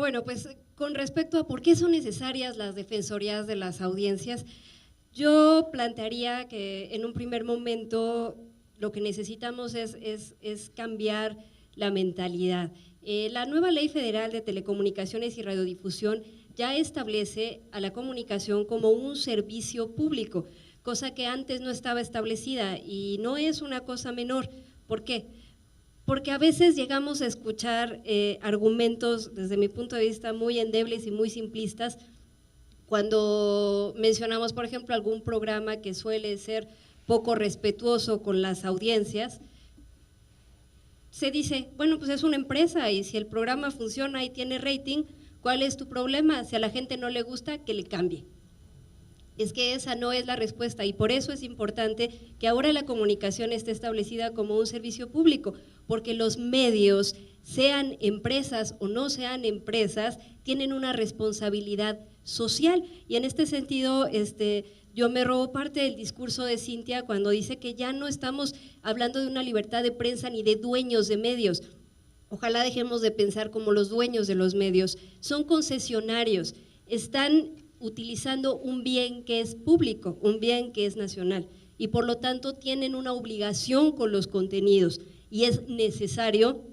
Bueno, pues con respecto a por qué son necesarias las defensorías de las audiencias, yo plantearía que en un primer momento lo que necesitamos es cambiar la mentalidad. La nueva Ley Federal de Telecomunicaciones y Radiodifusión ya establece a la comunicación como un servicio público, cosa que antes no estaba establecida y no es una cosa menor. ¿Por qué? Porque a veces llegamos a escuchar argumentos, desde mi punto de vista, muy endebles y muy simplistas, cuando mencionamos, por ejemplo, algún programa que suele ser poco respetuoso con las audiencias. Se dice, bueno, pues es una empresa y si el programa funciona y tiene rating, ¿cuál es tu problema? Si a la gente no le gusta, que le cambie. Es que esa no es la respuesta y por eso es importante que ahora la comunicación esté establecida como un servicio público, porque los medios, sean empresas o no sean empresas, tienen una responsabilidad social y en este sentido yo me robo parte del discurso de Cintia cuando dice que ya no estamos hablando de una libertad de prensa ni de dueños de medios. Ojalá dejemos de pensar como los dueños de los medios, son concesionarios, están utilizando un bien que es público, un bien que es nacional y por lo tanto tienen una obligación con los contenidos y es necesario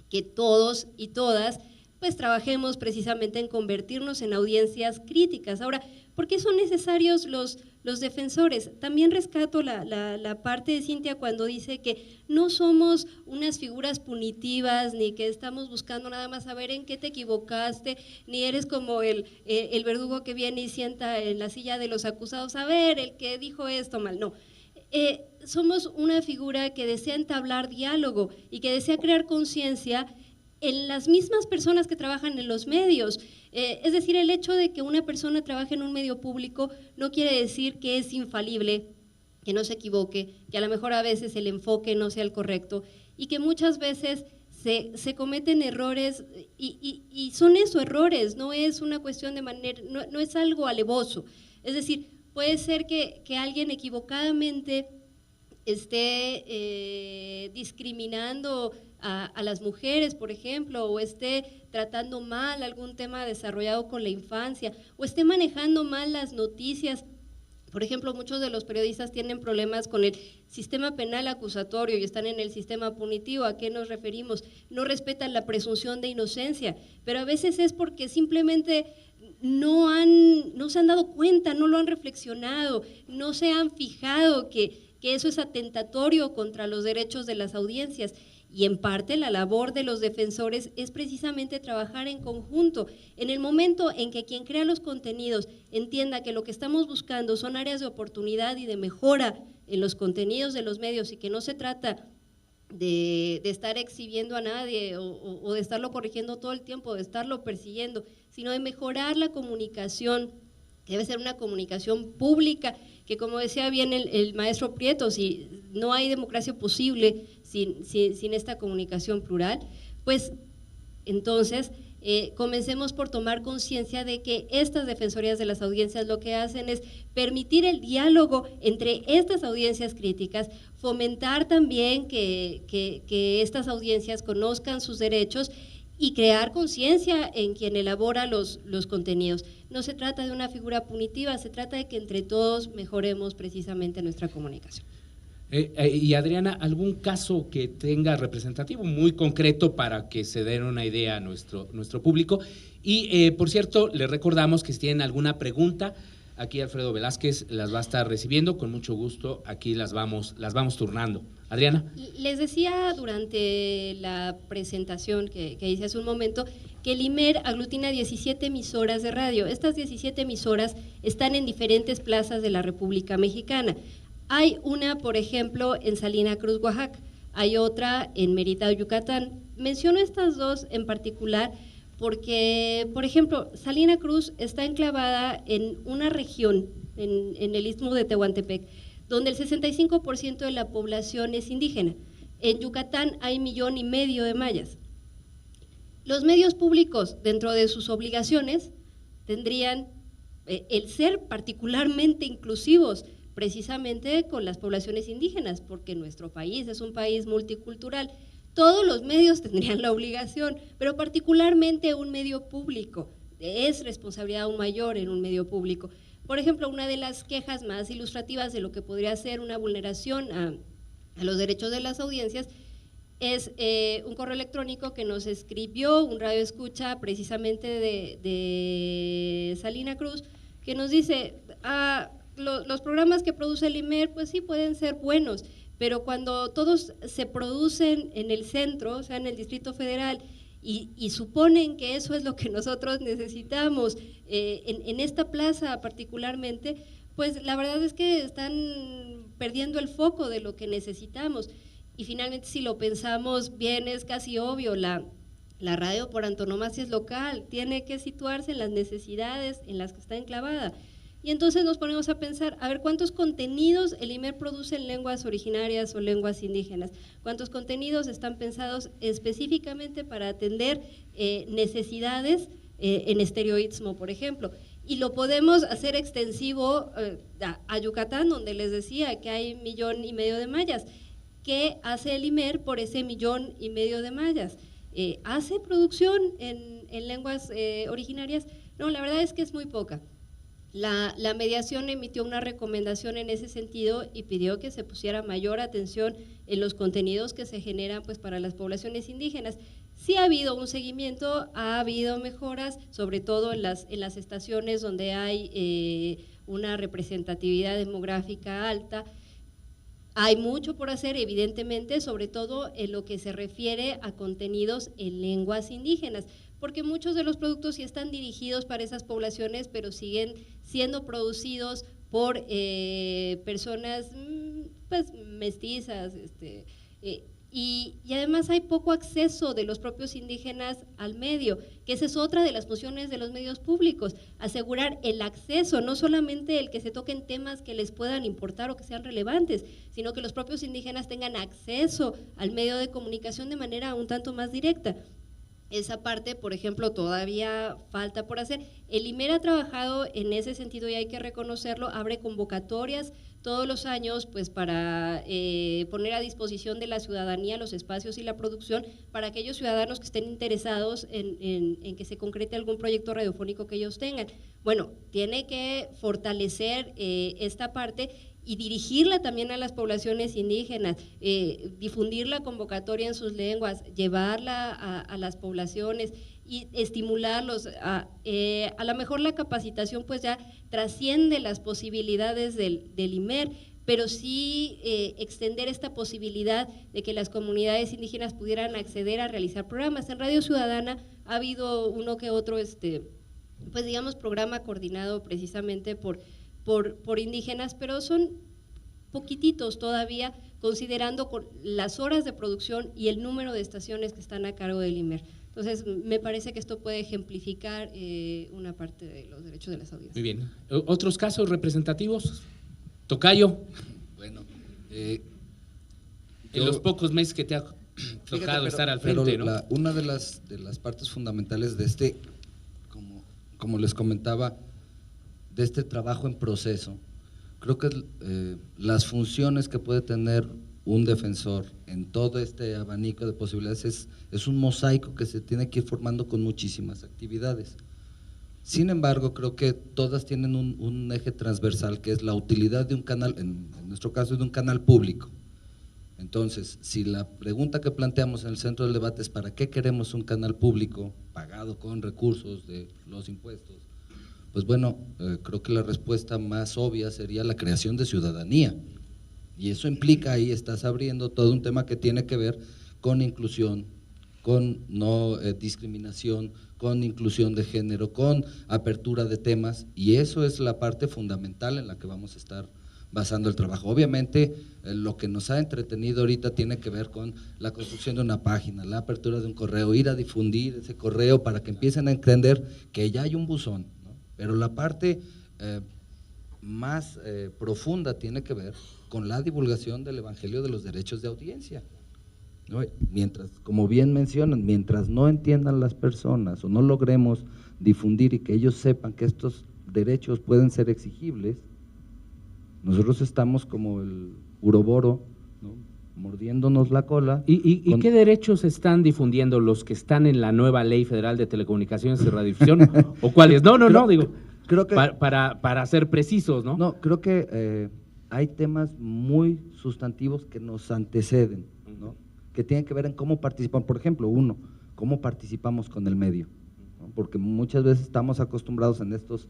que todos y todas pues trabajemos precisamente en convertirnos en audiencias críticas. Ahora, ¿por qué son necesarios los defensores? También rescato la parte de Cintia cuando dice que no somos unas figuras punitivas, ni que estamos buscando nada más saber en qué te equivocaste, ni eres como el verdugo que viene y sienta en la silla de los acusados, a ver, el que dijo esto mal, no. Somos una figura que desea entablar diálogo y que desea crear conciencia en las mismas personas que trabajan en los medios. Es decir, el hecho de que una persona trabaje en un medio público no quiere decir que es infalible, que no se equivoque, que a lo mejor a veces el enfoque no sea el correcto y que muchas veces se cometen errores y son eso, errores, no es una cuestión de manera, no es algo alevoso. Es decir, puede ser que alguien equivocadamente esté discriminando a las mujeres, por ejemplo, o esté tratando mal algún tema desarrollado con la infancia, o esté manejando mal las noticias. Por ejemplo, muchos de los periodistas tienen problemas con el sistema penal acusatorio y están en el sistema punitivo. ¿A qué nos referimos? No respetan la presunción de inocencia, pero a veces es porque simplemente no se han dado cuenta, no lo han reflexionado, no se han fijado que eso es atentatorio contra los derechos de las audiencias. Y en parte la labor de los defensores es precisamente trabajar en conjunto. En el momento en que quien crea los contenidos entienda que lo que estamos buscando son áreas de oportunidad y de mejora en los contenidos de los medios y que no se trata de estar exhibiendo a nadie o de estarlo corrigiendo todo el tiempo, de estarlo persiguiendo, sino de mejorar la comunicación, que debe ser una comunicación pública, que como decía bien el maestro Prieto, si no hay democracia posible sin esta comunicación plural, pues entonces comencemos por tomar conciencia de que estas defensorías de las audiencias lo que hacen es permitir el diálogo entre estas audiencias críticas, fomentar también que estas audiencias conozcan sus derechos y crear conciencia en quien elabora los contenidos. No se trata de una figura punitiva, se trata de que entre todos mejoremos precisamente nuestra comunicación. Y Adriana, ¿algún caso que tenga representativo muy concreto para que se den una idea a nuestro público? Y por cierto, les recordamos que si tienen alguna pregunta, aquí Alfredo Velázquez las va a estar recibiendo, con mucho gusto, aquí las vamos turnando. Adriana. Les decía durante la presentación que hice hace un momento que el IMER aglutina 17 emisoras de radio. Estas 17 emisoras están en diferentes plazas de la República Mexicana. Hay una, por ejemplo, en Salina Cruz, Oaxaca, hay otra en Mérida, Yucatán. Menciono estas dos en particular porque, por ejemplo, Salina Cruz está enclavada en una región, en el istmo de Tehuantepec, donde el 65% de la población es indígena. En Yucatán hay 1,5 millones de mayas. Los medios públicos, dentro de sus obligaciones, tendrían el ser particularmente inclusivos, precisamente con las poblaciones indígenas, porque nuestro país es un país multicultural. todos los medios tendrían la obligación, pero particularmente un medio público, es responsabilidad aún mayor en un medio público. Por ejemplo, una de las quejas más ilustrativas de lo que podría ser una vulneración a los derechos de las audiencias es un correo electrónico que nos escribió un radioescucha precisamente de Salina Cruz, que nos dice, los programas que produce el IMER, pues sí pueden ser buenos, pero cuando todos se producen en el centro, o sea, en el Distrito Federal, y suponen que eso es lo que nosotros necesitamos, en esta plaza particularmente, pues la verdad es que están perdiendo el foco de lo que necesitamos. Y finalmente, si lo pensamos bien, es casi obvio, la radio por antonomasia es local, tiene que situarse en las necesidades en las que está enclavada. Y entonces nos ponemos a pensar, a ver, ¿cuántos contenidos el IMER produce en lenguas originarias o lenguas indígenas? ¿Cuántos contenidos están pensados específicamente para atender necesidades en estereoísmo, por ejemplo? Y lo podemos hacer extensivo a Yucatán, donde les decía que hay 1,5 millones de mayas. ¿Qué hace el IMER por ese 1,5 millones de mayas? ¿Hace producción en lenguas originarias? No, la verdad es que es muy poca. La mediación emitió una recomendación en ese sentido y pidió que se pusiera mayor atención en los contenidos que se generan pues, para las poblaciones indígenas. Sí ha habido un seguimiento, ha habido mejoras, sobre todo en las estaciones donde hay una representatividad demográfica alta. Hay mucho por hacer, evidentemente, sobre todo en lo que se refiere a contenidos en lenguas indígenas, porque muchos de los productos sí están dirigidos para esas poblaciones, pero siguen siendo producidos por personas pues, mestizas, y además hay poco acceso de los propios indígenas al medio, que esa es otra de las funciones de los medios públicos, asegurar el acceso, no solamente el que se toquen temas que les puedan importar o que sean relevantes, sino que los propios indígenas tengan acceso al medio de comunicación de manera un tanto más directa. Esa parte, por ejemplo, todavía falta por hacer. El IMER ha trabajado en ese sentido y hay que reconocerlo, abre convocatorias todos los años pues para poner a disposición de la ciudadanía los espacios y la producción para aquellos ciudadanos que estén interesados en que se concrete algún proyecto radiofónico que ellos tengan. Bueno, tiene que fortalecer esta parte y dirigirla también a las poblaciones indígenas, difundir la convocatoria en sus lenguas, llevarla a las poblaciones y estimularlos. A lo mejor la capacitación pues ya trasciende las posibilidades del IMER, pero sí extender esta posibilidad de que las comunidades indígenas pudieran acceder a realizar programas. En Radio Ciudadana ha habido uno que otro, pues digamos, programa coordinado precisamente por indígenas, pero son poquititos todavía, considerando con las horas de producción y el número de estaciones que están a cargo del IMER. Entonces, me parece que esto puede ejemplificar una parte de los derechos de las audiencias. Muy bien. ¿Otros casos representativos? Tocayo. Bueno, en los pocos meses que te ha tocado estar al frente, ¿no? Una de las partes fundamentales de como les comentaba, de este trabajo en proceso, creo que las funciones que puede tener un defensor en todo este abanico de posibilidades es un mosaico que se tiene que ir formando con muchísimas actividades. Sin embargo, creo que todas tienen un eje transversal, que es la utilidad de un canal, en nuestro caso de un canal público. Entonces, si la pregunta que planteamos en el centro del debate es ¿para qué queremos un canal público pagado con recursos de los impuestos? Pues bueno, creo que la respuesta más obvia sería la creación de ciudadanía, y eso implica, ahí estás abriendo todo un tema que tiene que ver con inclusión, con no discriminación, con inclusión de género, con apertura de temas, y eso es la parte fundamental en la que vamos a estar basando el trabajo. Obviamente, lo que nos ha entretenido ahorita tiene que ver con la construcción de una página, la apertura de un correo, ir a difundir ese correo para que empiecen a entender que ya hay un buzón, ¿no? Pero la parte más profunda tiene que ver con la divulgación del Evangelio de los derechos de audiencia, ¿no? Mientras, como bien mencionan, mientras no entiendan las personas o no logremos difundir y que ellos sepan que estos derechos pueden ser exigibles, nosotros estamos como el uroboro, ¿no? mordiéndonos la cola. ¿Y qué derechos están difundiendo los que están en la nueva Ley Federal de Telecomunicaciones y Radiodifusión? ¿O cuáles? Creo que, para ser precisos, ¿no? No, creo que hay temas muy sustantivos que nos anteceden, ¿no? Que tienen que ver en cómo participan. Por ejemplo, uno, cómo participamos con el medio, ¿no? Porque muchas veces estamos acostumbrados en estos,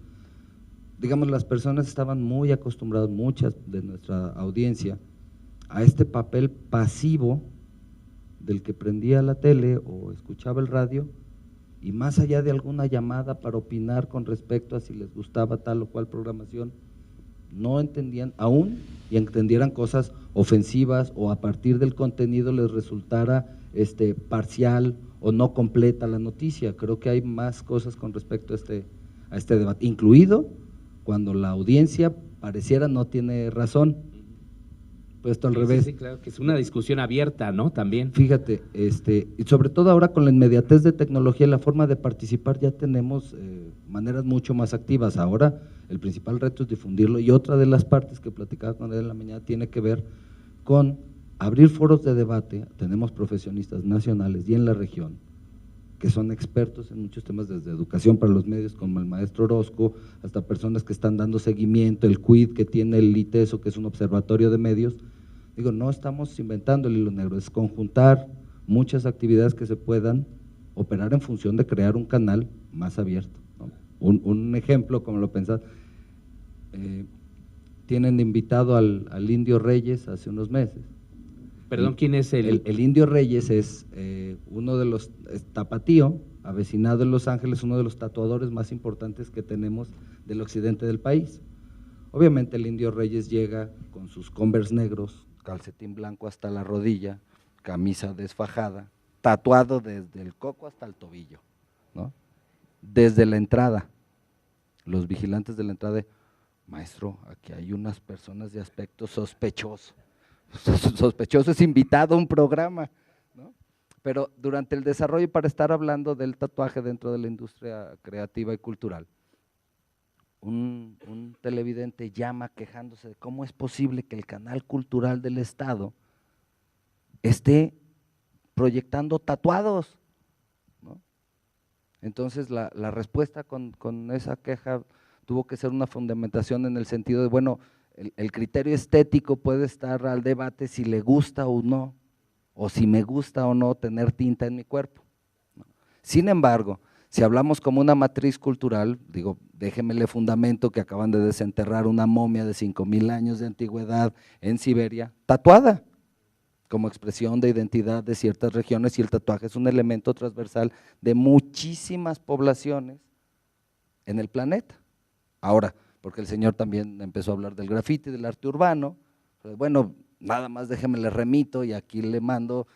digamos, las personas estaban muy acostumbradas, muchas de nuestra audiencia, a este papel pasivo del que prendía la tele o escuchaba el radio, y más allá de alguna llamada para opinar con respecto a si les gustaba tal o cual programación, no entendían aún, y entendieran cosas ofensivas o a partir del contenido les resultara parcial o no completa la noticia. Creo que hay más cosas con respecto a este debate, incluido cuando la audiencia pareciera no tiene razón, puesto al revés. Sí, claro, que es una discusión abierta, ¿no? También. Fíjate, y sobre todo ahora con la inmediatez de tecnología y la forma de participar ya tenemos maneras mucho más activas. Ahora el principal reto es difundirlo, y otra de las partes que platicaba con él en la mañana tiene que ver con abrir foros de debate. Tenemos profesionistas nacionales y en la región que son expertos en muchos temas, desde educación para los medios, como el maestro Orozco, hasta personas que están dando seguimiento, el CUID que tiene el ITESO, que es un observatorio de medios. Digo, no estamos inventando el hilo negro, es conjuntar muchas actividades que se puedan operar en función de crear un canal más abierto, ¿no? Un ejemplo, como lo pensás, tienen de invitado al Indio Reyes hace unos meses. Perdón, ¿quién es el Indio Reyes? Es uno de los, tapatío, avecinado en Los Ángeles, uno de los tatuadores más importantes que tenemos del occidente del país. Obviamente el Indio Reyes llega con sus Converse negros, calcetín blanco hasta la rodilla, camisa desfajada, tatuado desde el coco hasta el tobillo, ¿no? Desde la entrada, los vigilantes de la entrada, maestro, aquí hay unas personas de aspecto sospechoso. Sospechoso es invitado a un programa, ¿no? Pero durante el desarrollo, para estar hablando del tatuaje dentro de la industria creativa y cultural, un televidente llama quejándose de cómo es posible que el canal cultural del Estado esté proyectando tatuados, ¿no? Entonces la respuesta con esa queja tuvo que ser una fundamentación en el sentido de, bueno, el criterio estético puede estar al debate si le gusta o no, o si me gusta o no tener tinta en mi cuerpo, ¿no? Sin embargo, si hablamos como una matriz cultural, digo, déjeme fundamento que acaban de desenterrar una momia de 5,000 años de antigüedad en Siberia, tatuada, como expresión de identidad de ciertas regiones, y el tatuaje es un elemento transversal de muchísimas poblaciones en el planeta. Ahora, porque el señor también empezó a hablar del grafiti, del arte urbano, pues bueno, nada más déjeme le remito y aquí le mando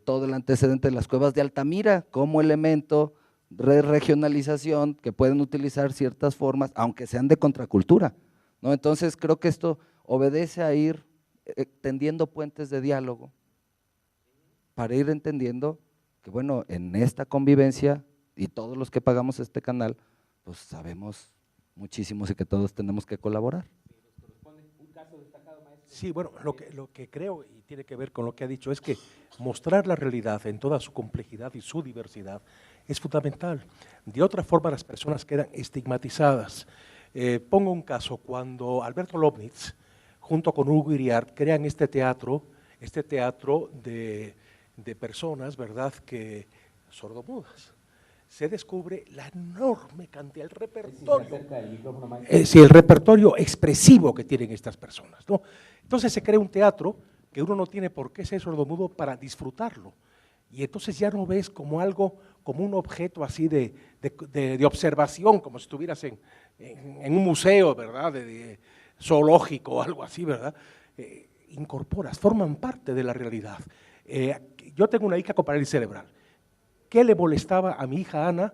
todo el antecedente de las cuevas de Altamira como elemento de regionalización que pueden utilizar ciertas formas, aunque sean de contracultura, ¿no? Entonces creo que esto obedece a ir tendiendo puentes de diálogo para ir entendiendo que, bueno, en esta convivencia y todos los que pagamos este canal, pues sabemos muchísimos y que todos tenemos que colaborar. Sí, bueno, lo que creo y tiene que ver con lo que ha dicho es que mostrar la realidad en toda su complejidad y su diversidad es fundamental. De otra forma las personas quedan estigmatizadas. Pongo un caso, cuando Alberto Lobnitz junto con Hugo Iriart crean este teatro de personas, ¿verdad?, que sordomudas. Se descubre la enorme cantidad, el repertorio, el repertorio expresivo que tienen estas personas, ¿no? Entonces se crea un teatro que uno no tiene por qué ser sordomudo para disfrutarlo, y entonces ya no ves como algo, como un objeto así de observación, como si estuvieras en un museo, ¿verdad?, de zoológico o algo así, ¿verdad? Incorporas, forman parte de la realidad. Yo tengo una hija con parálisis cerebral. ¿Qué le molestaba a mi hija Ana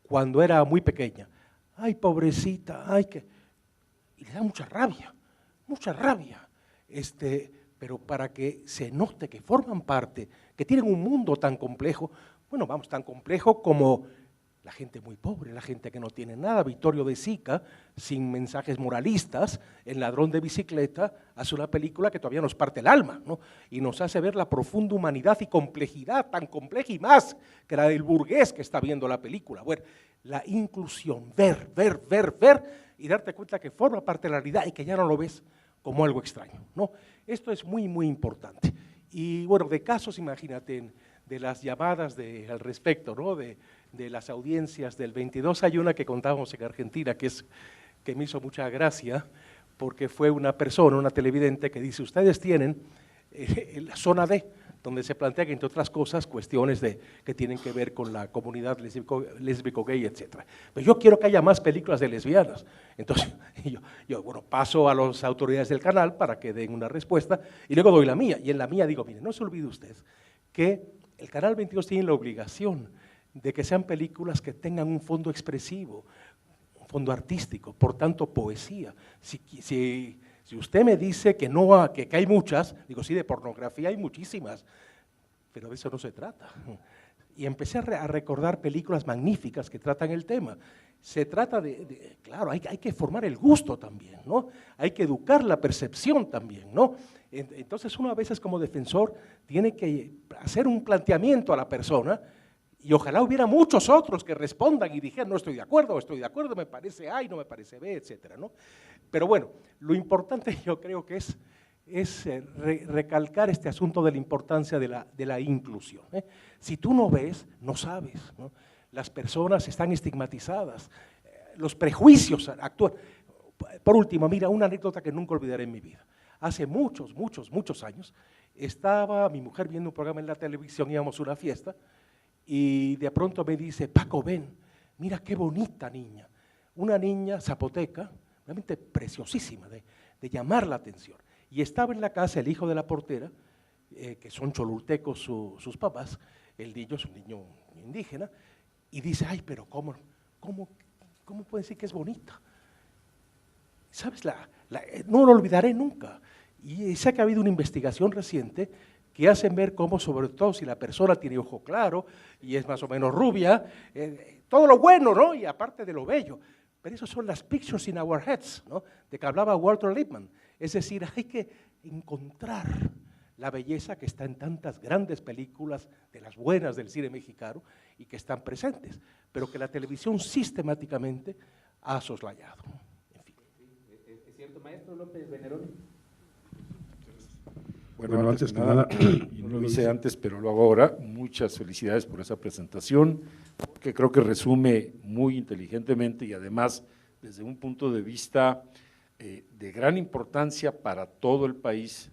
cuando era muy pequeña? Ay, pobrecita, ay, que… Y le da mucha rabia, pero para que se note que forman parte, que tienen un mundo tan complejo, bueno, vamos, tan complejo como la gente muy pobre, la gente que no tiene nada. Vittorio De Sica, sin mensajes moralistas, El ladrón de bicicleta, hace una película que todavía nos parte el alma, ¿no? Y nos hace ver la profunda humanidad y complejidad, tan compleja y más que la del burgués que está viendo la película. Bueno, la inclusión, ver, y darte cuenta que forma parte de la realidad y que ya no lo ves como algo extraño, ¿no? Esto es muy, muy importante. Y bueno, de casos, imagínate, de las llamadas al respecto, ¿no? De las audiencias del 22, hay una que contábamos en Argentina que me hizo mucha gracia, porque fue una persona, una televidente, que dice: ustedes tienen la zona D, donde se plantean, entre otras cosas, cuestiones que tienen que ver con la comunidad lésbico, gay, etc. Pero yo quiero que haya más películas de lesbianas. Entonces, yo bueno, paso a las autoridades del canal para que den una respuesta, y luego doy la mía, y en la mía digo: mire, no se olvide usted que el Canal 22 tiene la obligación de que sean películas que tengan un fondo expresivo, un fondo artístico, por tanto, poesía. Si usted me dice que no, que hay muchas, digo: sí, de pornografía hay muchísimas, pero de eso no se trata. Y empecé a recordar películas magníficas que tratan el tema. Se trata claro, hay que formar el gusto también, ¿no? Hay que educar la percepción también, ¿no? Entonces uno a veces como defensor tiene que hacer un planteamiento a la persona, y ojalá hubiera muchos otros que respondan y dijeran: no estoy de acuerdo, me parece A y no me parece B, etcétera, ¿no? Pero bueno, lo importante yo creo que es recalcar este asunto de la importancia de la inclusión, ¿eh? Si tú no ves, no sabes, ¿no? Las personas están estigmatizadas, los prejuicios actúan. Por último, mira, una anécdota que nunca olvidaré en mi vida. Hace muchos años, estaba mi mujer viendo un programa en la televisión, íbamos a una fiesta, y de pronto me dice: Paco, ven, mira qué bonita niña, una niña zapoteca, realmente preciosísima, de llamar la atención. Y estaba en la casa el hijo de la portera, que son cholultecos sus papás, el niño es un niño indígena, y dice: ay, pero ¿cómo puede decir que es bonita? ¿Sabes? No lo olvidaré nunca. Y sé que ha habido una investigación reciente que hacen ver cómo, sobre todo si la persona tiene ojo claro y es más o menos rubia, todo lo bueno, ¿no? Y aparte de lo bello. Pero eso son las pictures in our heads, ¿no? De que hablaba Walter Lippmann. Es decir, hay que encontrar la belleza que está en tantas grandes películas, de las buenas del cine mexicano, y que están presentes, pero que la televisión sistemáticamente ha soslayado. En fin. ¿Es cierto, maestro López Venerón? Bueno, antes que nada, y no lo hice antes, pero lo hago ahora, muchas felicidades por esa presentación, que creo que resume muy inteligentemente y además desde un punto de vista de gran importancia para todo el país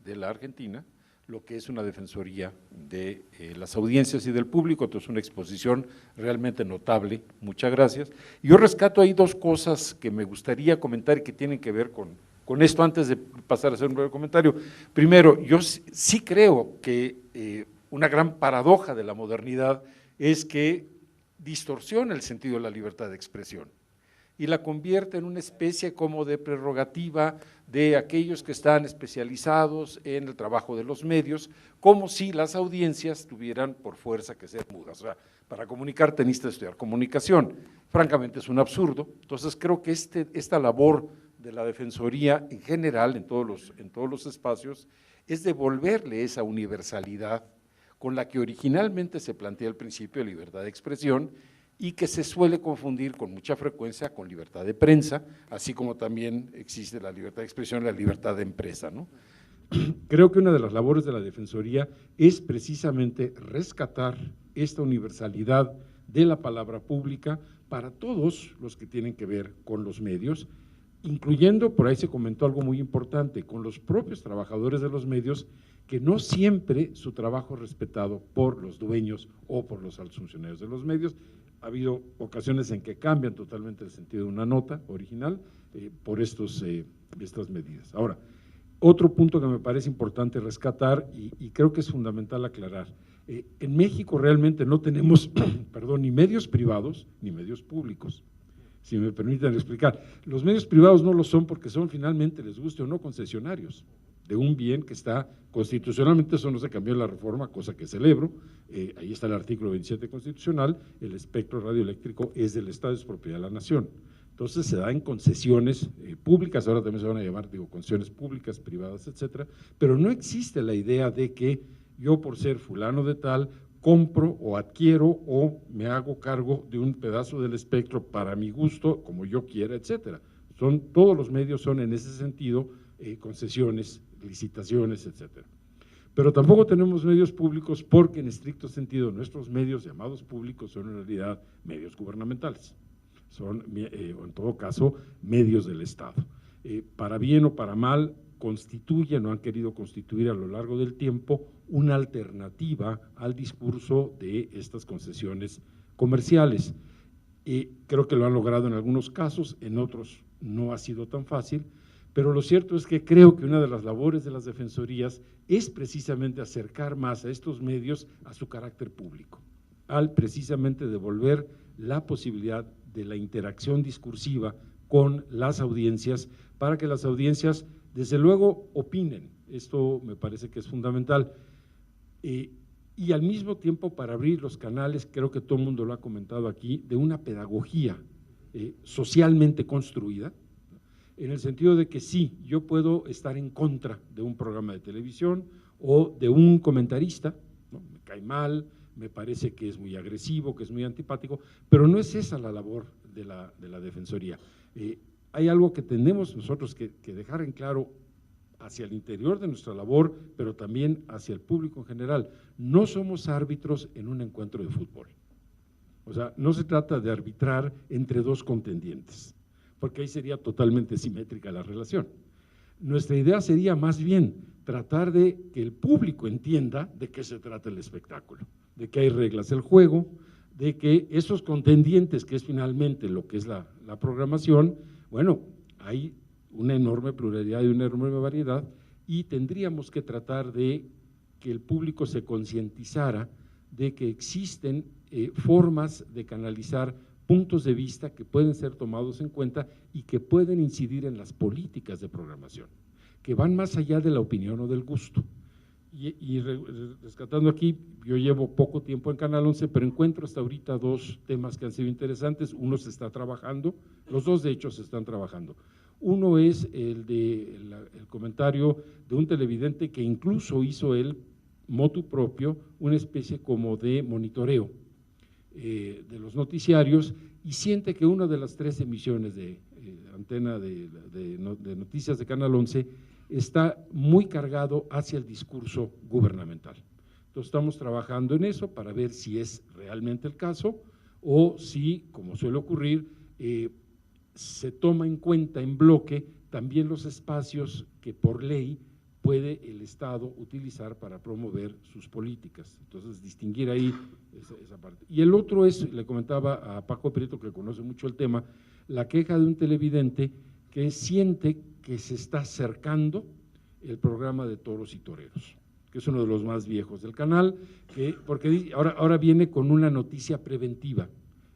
de la Argentina, lo que es una defensoría de las audiencias y del público. Entonces, una exposición realmente notable, muchas gracias. Yo rescato ahí dos cosas que me gustaría comentar y que tienen que ver con esto, antes de pasar a hacer un breve comentario. Primero, yo sí creo que una gran paradoja de la modernidad es que distorsiona el sentido de la libertad de expresión y la convierte en una especie como de prerrogativa de aquellos que están especializados en el trabajo de los medios, como si las audiencias tuvieran por fuerza que ser mudas. O sea, para comunicar teniste que estudiar comunicación. Francamente es un absurdo. Entonces creo que esta labor de la Defensoría en general, en todos los espacios, es devolverle esa universalidad con la que originalmente se plantea el principio de libertad de expresión y que se suele confundir con mucha frecuencia con libertad de prensa, así como también existe la libertad de expresión y la libertad de empresa, ¿no? Creo que una de las labores de la Defensoría es precisamente rescatar esta universalidad de la palabra pública para todos los que tienen que ver con los medios, incluyendo, por ahí se comentó algo muy importante, con los propios trabajadores de los medios, que no siempre su trabajo es respetado por los dueños o por los altos funcionarios de los medios. Ha habido ocasiones en que cambian totalmente el sentido de una nota original por estas medidas. Ahora, otro punto que me parece importante rescatar y creo que es fundamental aclarar, en México realmente no tenemos ni medios privados ni medios públicos, si me permiten explicar. Los medios privados no lo son porque son finalmente, les guste o no, concesionarios. de un bien que está constitucionalmente, eso no se cambió en la reforma, cosa que celebro, ahí está el artículo 27 constitucional, el espectro radioeléctrico es del Estado, es propiedad de la nación. Entonces se da en concesiones públicas, ahora también se van a llamar, concesiones públicas, privadas, etcétera, pero no existe la idea de que yo por ser fulano de tal compro o adquiero o me hago cargo de un pedazo del espectro para mi gusto, como yo quiera, etcétera. Todos los medios son en ese sentido concesiones, licitaciones, etcétera. Pero tampoco tenemos medios públicos porque en estricto sentido nuestros medios llamados públicos son en realidad medios gubernamentales. Son, en todo caso, medios del Estado. Para bien o para mal, constituyen o han querido constituir a lo largo del tiempo una alternativa al discurso de estas concesiones comerciales. Creo que lo han logrado en algunos casos, en otros no ha sido tan fácil, pero lo cierto es que creo que una de las labores de las defensorías es precisamente acercar más a estos medios a su carácter público, al precisamente devolver la posibilidad de la interacción discursiva con las audiencias, para que las audiencias, desde luego, opinen. Esto me parece que es fundamental. Y al mismo tiempo para abrir los canales, creo que todo el mundo lo ha comentado aquí, de una pedagogía socialmente construida, en el sentido de que sí, yo puedo estar en contra de un programa de televisión o de un comentarista, ¿no? Me cae mal, me parece que es muy agresivo, que es muy antipático, pero no es esa la labor de la Defensoría. Hay algo que tenemos nosotros que dejar en claro hacia el interior de nuestra labor, pero también hacia el público en general. No somos árbitros en un encuentro de fútbol. O sea, no se trata de arbitrar entre dos contendientes, porque ahí sería totalmente simétrica la relación. Nuestra idea sería más bien tratar de que el público entienda de qué se trata el espectáculo, de que hay reglas del juego, de que esos contendientes, que es finalmente lo que es la programación, bueno, hay una enorme pluralidad y una enorme variedad, y tendríamos que tratar de que el público se concientizara de que existen formas de canalizar puntos de vista que pueden ser tomados en cuenta y que pueden incidir en las políticas de programación, que van más allá de la opinión o del gusto. Y rescatando aquí, yo llevo poco tiempo en Canal 11, pero encuentro hasta ahorita dos temas que han sido interesantes. Uno se está trabajando, los dos de hecho se están trabajando. Uno es el comentario de un televidente que incluso hizo él, motu propio, una especie como de monitoreo de los noticiarios, y siente que una de las 3 emisiones de antena de noticias de Canal 11 está muy cargado hacia el discurso gubernamental. Entonces estamos trabajando en eso para ver si es realmente el caso o si, como suele ocurrir, se toma en cuenta en bloque también los espacios que por ley puede el Estado utilizar para promover sus políticas. Entonces, distinguir ahí esa parte. Y el otro es, le comentaba a Paco Prieto, que conoce mucho el tema, la queja de un televidente que siente que se está acercando el programa de Toros y Toreros, que es uno de los más viejos del canal, porque ahora viene con una noticia preventiva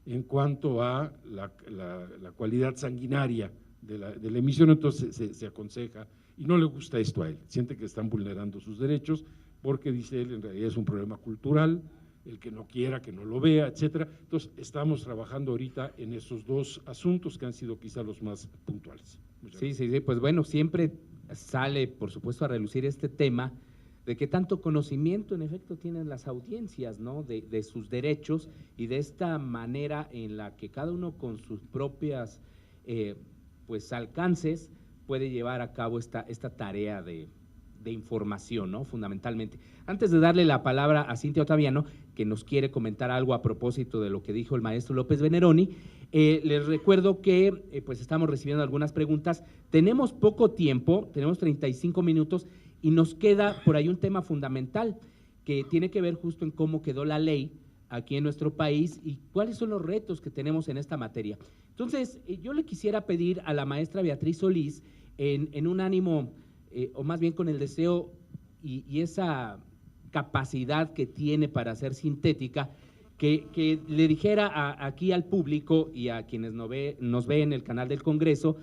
en cuanto a la cualidad sanguinaria de la emisión. Entonces se aconseja, y no le gusta esto a él, siente que están vulnerando sus derechos, porque dice él, en realidad es un problema cultural, el que no quiera, que no lo vea, etcétera. Entonces estamos trabajando ahorita en esos dos asuntos que han sido quizá los más puntuales. Sí, pues bueno, siempre sale, por supuesto, a relucir este tema de que tanto conocimiento en efecto tienen las audiencias, ¿no? De sus derechos, y de esta manera en la que cada uno con sus propias pues alcances puede llevar a cabo esta tarea de información, ¿no? Fundamentalmente. Antes de darle la palabra a Cintia Ottaviano, que nos quiere comentar algo a propósito de lo que dijo el maestro López Veneroni, les recuerdo que pues estamos recibiendo algunas preguntas. Tenemos poco tiempo, tenemos 35 minutos, y nos queda por ahí un tema fundamental que tiene que ver justo en cómo quedó la ley aquí en nuestro país y cuáles son los retos que tenemos en esta materia. Entonces, yo le quisiera pedir a la maestra Beatriz Solís, en un ánimo, o más bien con el deseo y esa capacidad que tiene para ser sintética, que le dijera aquí al público y a quienes nos ve en el canal del Congreso,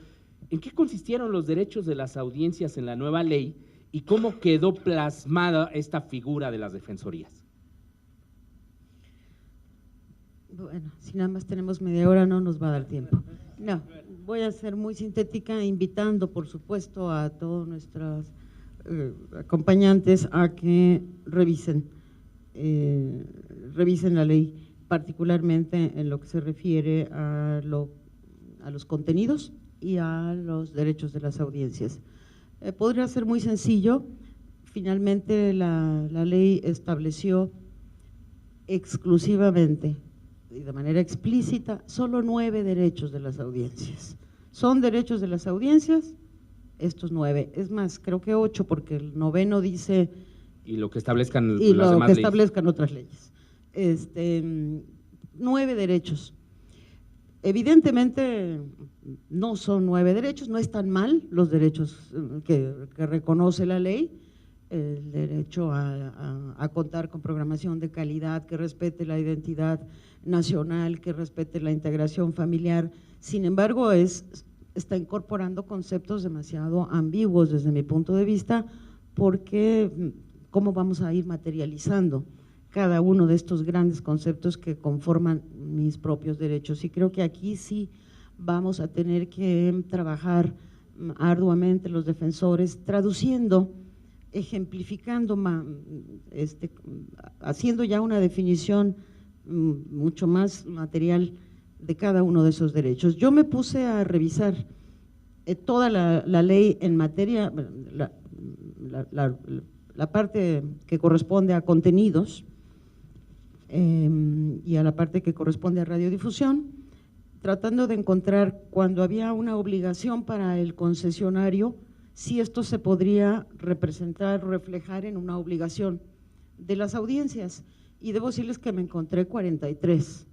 en qué consistieron los derechos de las audiencias en la nueva ley y cómo quedó plasmada esta figura de las defensorías. Bueno, si nada más tenemos media hora no nos va a dar tiempo. No, voy a ser muy sintética, invitando por supuesto a todos nuestros acompañantes a que revisen la ley, particularmente en lo que se refiere a los contenidos y a los derechos de las audiencias. Podría ser muy sencillo. Finalmente la ley estableció exclusivamente y de manera explícita solo 9 derechos de las audiencias. Son derechos de las audiencias estos 9, es más, creo que 8, porque el 9º dice… Y lo que establezcan y las lo demás que leyes. establezcan otras leyes. 9 derechos. Evidentemente no son 9 derechos, no están mal los derechos que reconoce la ley, el derecho a contar con programación de calidad, que respete la identidad nacional, que respete la integración familiar. Sin embargo, está incorporando conceptos demasiado ambiguos desde mi punto de vista, porque ¿cómo vamos a ir materializando cada uno de estos grandes conceptos que conforman mis propios derechos? Y creo que aquí sí vamos a tener que trabajar arduamente los defensores, traduciendo, ejemplificando, haciendo ya una definición mucho más material de cada uno de esos derechos. Yo me puse a revisar toda la ley en materia, la parte que corresponde a contenidos y a la parte que corresponde a radiodifusión, tratando de encontrar cuando había una obligación para el concesionario, si esto se podría representar, reflejar en una obligación de las audiencias. Y debo decirles que me encontré 43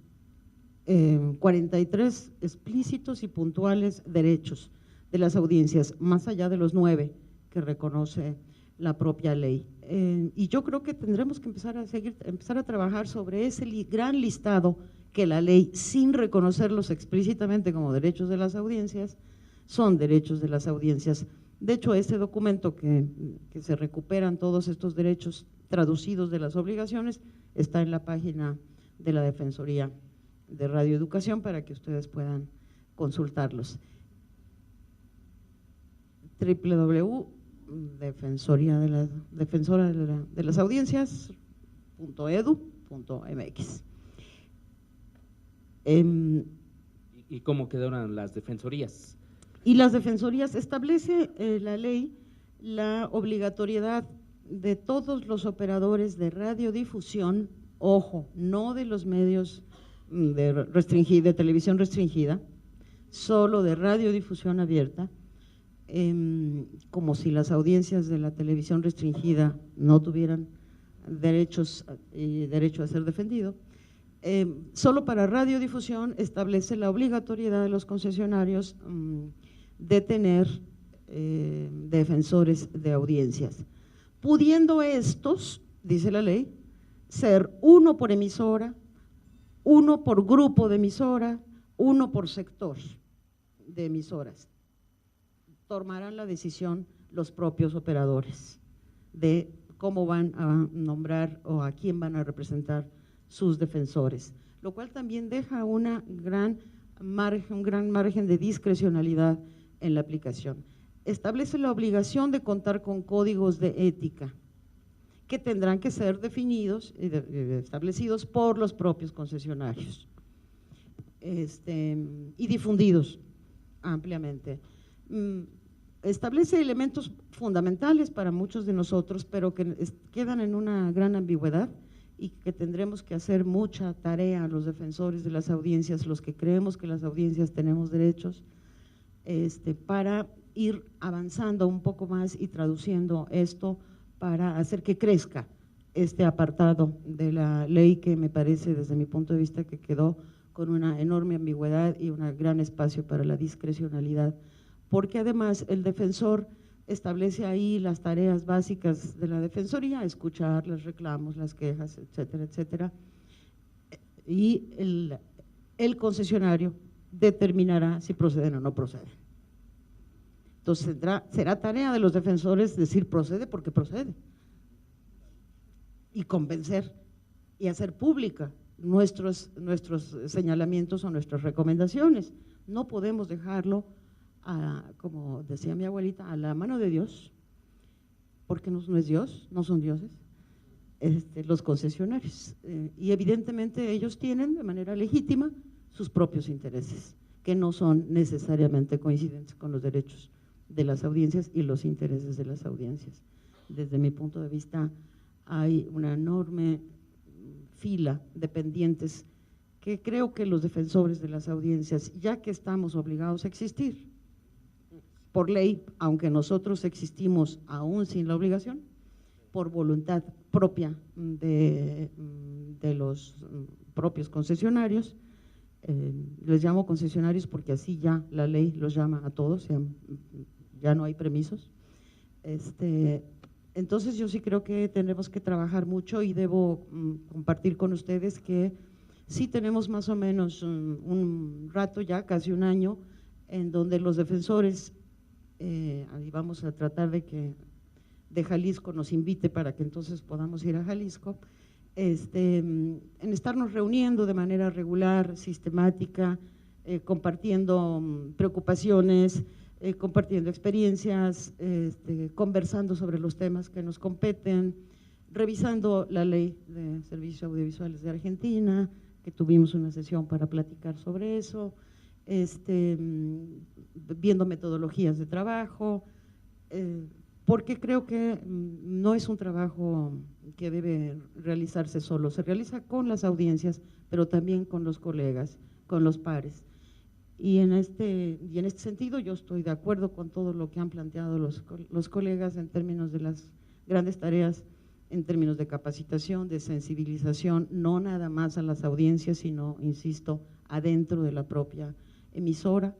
explícitos y puntuales derechos de las audiencias, más allá de los 9 que reconoce la propia ley. Y yo creo que tendremos que empezar a trabajar sobre ese gran listado que la ley, sin reconocerlos explícitamente como derechos de las audiencias, son derechos de las audiencias. De hecho, este documento que se recuperan todos estos derechos traducidos de las obligaciones está en la página de la Defensoría de Radioeducación para que ustedes puedan consultarlos. www.defensora de las audiencias.edu.mx. ¿Y cómo quedaron las defensorías? Y las defensorías, establece la ley la obligatoriedad de todos los operadores de radiodifusión, ojo, no de los medios de televisión restringida, solo de radiodifusión abierta, como si las audiencias de la televisión restringida no tuvieran derecho a ser defendido. Solo para radiodifusión establece la obligatoriedad de los concesionarios de tener defensores de audiencias, pudiendo estos, dice la ley, ser 1 por emisora, 1 por grupo de emisora, 1 por sector de emisoras. Tomarán la decisión los propios operadores de cómo van a nombrar o a quién van a representar sus defensores, lo cual también deja un gran margen de discrecionalidad en la aplicación. Establece la obligación de contar con códigos de ética que tendrán que ser definidos y establecidos por los propios concesionarios y difundidos ampliamente. Establece elementos fundamentales para muchos de nosotros, pero que quedan en una gran ambigüedad y que tendremos que hacer mucha tarea a los defensores de las audiencias, los que creemos que las audiencias tenemos derechos, para ir avanzando un poco más y traduciendo esto para hacer que crezca este apartado de la ley que me parece, desde mi punto de vista, que quedó con una enorme ambigüedad y un gran espacio para la discrecionalidad, porque además el defensor establece ahí las tareas básicas de la defensoría, escuchar los reclamos, las quejas, etcétera, etcétera, y el concesionario determinará si proceden o no proceden. Entonces será tarea de los defensores decir procede porque procede y convencer y hacer pública nuestros señalamientos o nuestras recomendaciones. No podemos dejarlo, como decía mi abuelita, a la mano de Dios, porque no es Dios, no son dioses, los concesionarios. Y evidentemente ellos tienen de manera legítima sus propios intereses, que no son necesariamente coincidentes con los derechos de las audiencias y los intereses de las audiencias. Desde mi punto de vista, hay una enorme fila de pendientes que creo que los defensores de las audiencias, ya que estamos obligados a existir por ley, aunque nosotros existimos aún sin la obligación, por voluntad propia de los propios concesionarios, les llamo concesionarios porque así ya la ley los llama a todos, ya no hay permisos. Entonces yo sí creo que tenemos que trabajar mucho y debo compartir con ustedes que sí tenemos más o menos un rato ya, casi un año, en donde los defensores, y vamos a tratar de que de Jalisco nos invite para que entonces podamos ir a Jalisco, en estarnos reuniendo de manera regular, sistemática, compartiendo preocupaciones, compartiendo experiencias, conversando sobre los temas que nos competen, revisando la ley de servicios audiovisuales de Argentina, que tuvimos una sesión para platicar sobre eso, viendo metodologías de trabajo, porque creo que no es un trabajo que debe realizarse solo, se realiza con las audiencias, pero también con los colegas, con los pares. Y en este sentido yo estoy de acuerdo con todo lo que han planteado los colegas en términos de las grandes tareas, en términos de capacitación, de sensibilización, no nada más a las audiencias, sino, insisto, adentro de la propia emisora.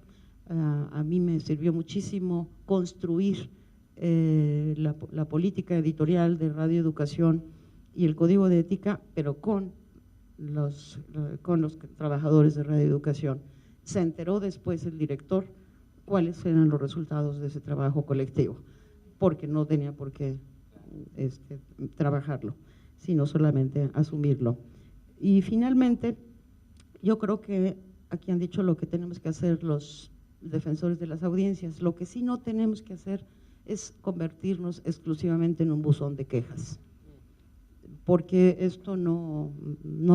A mí me sirvió muchísimo construir la política editorial de Radio Educación y el código de ética, pero con los trabajadores de Radio Educación. Se enteró después el director cuáles eran los resultados de ese trabajo colectivo, porque no tenía por qué trabajarlo, sino solamente asumirlo. Y finalmente, yo creo que aquí han dicho lo que tenemos que hacer los defensores de las audiencias. Lo que sí no tenemos que hacer es convertirnos exclusivamente en un buzón de quejas, porque esto no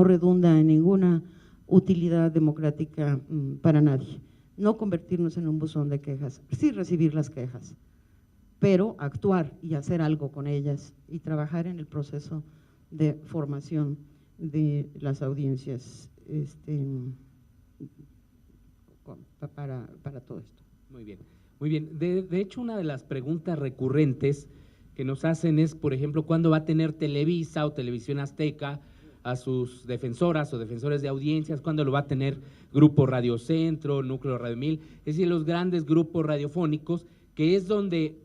redunda en ninguna utilidad democrática para nadie. No convertirnos en un buzón de quejas, sí recibir las quejas, pero actuar y hacer algo con ellas y trabajar en el proceso de formación de las audiencias para todo esto. Muy bien, muy bien. De hecho, una de las preguntas recurrentes que nos hacen es, por ejemplo, ¿cuándo va a tener Televisa o Televisión Azteca a sus defensoras o defensores de audiencias? ¿Cuándo lo va a tener Grupo Radio Centro, Núcleo Radio 1000? Es decir, los grandes grupos radiofónicos, que es donde,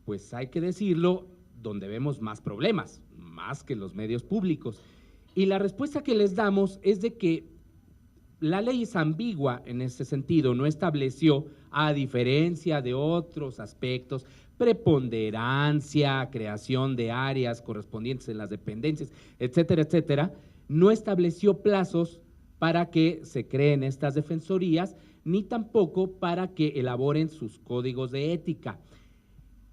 pues hay que decirlo, donde vemos más problemas, más que los medios públicos. Y la respuesta que les damos es de que la ley es ambigua en ese sentido, no estableció, a diferencia de otros aspectos, preponderancia, creación de áreas correspondientes en las dependencias, etcétera, etcétera, no estableció plazos para que se creen estas defensorías, ni tampoco para que elaboren sus códigos de ética.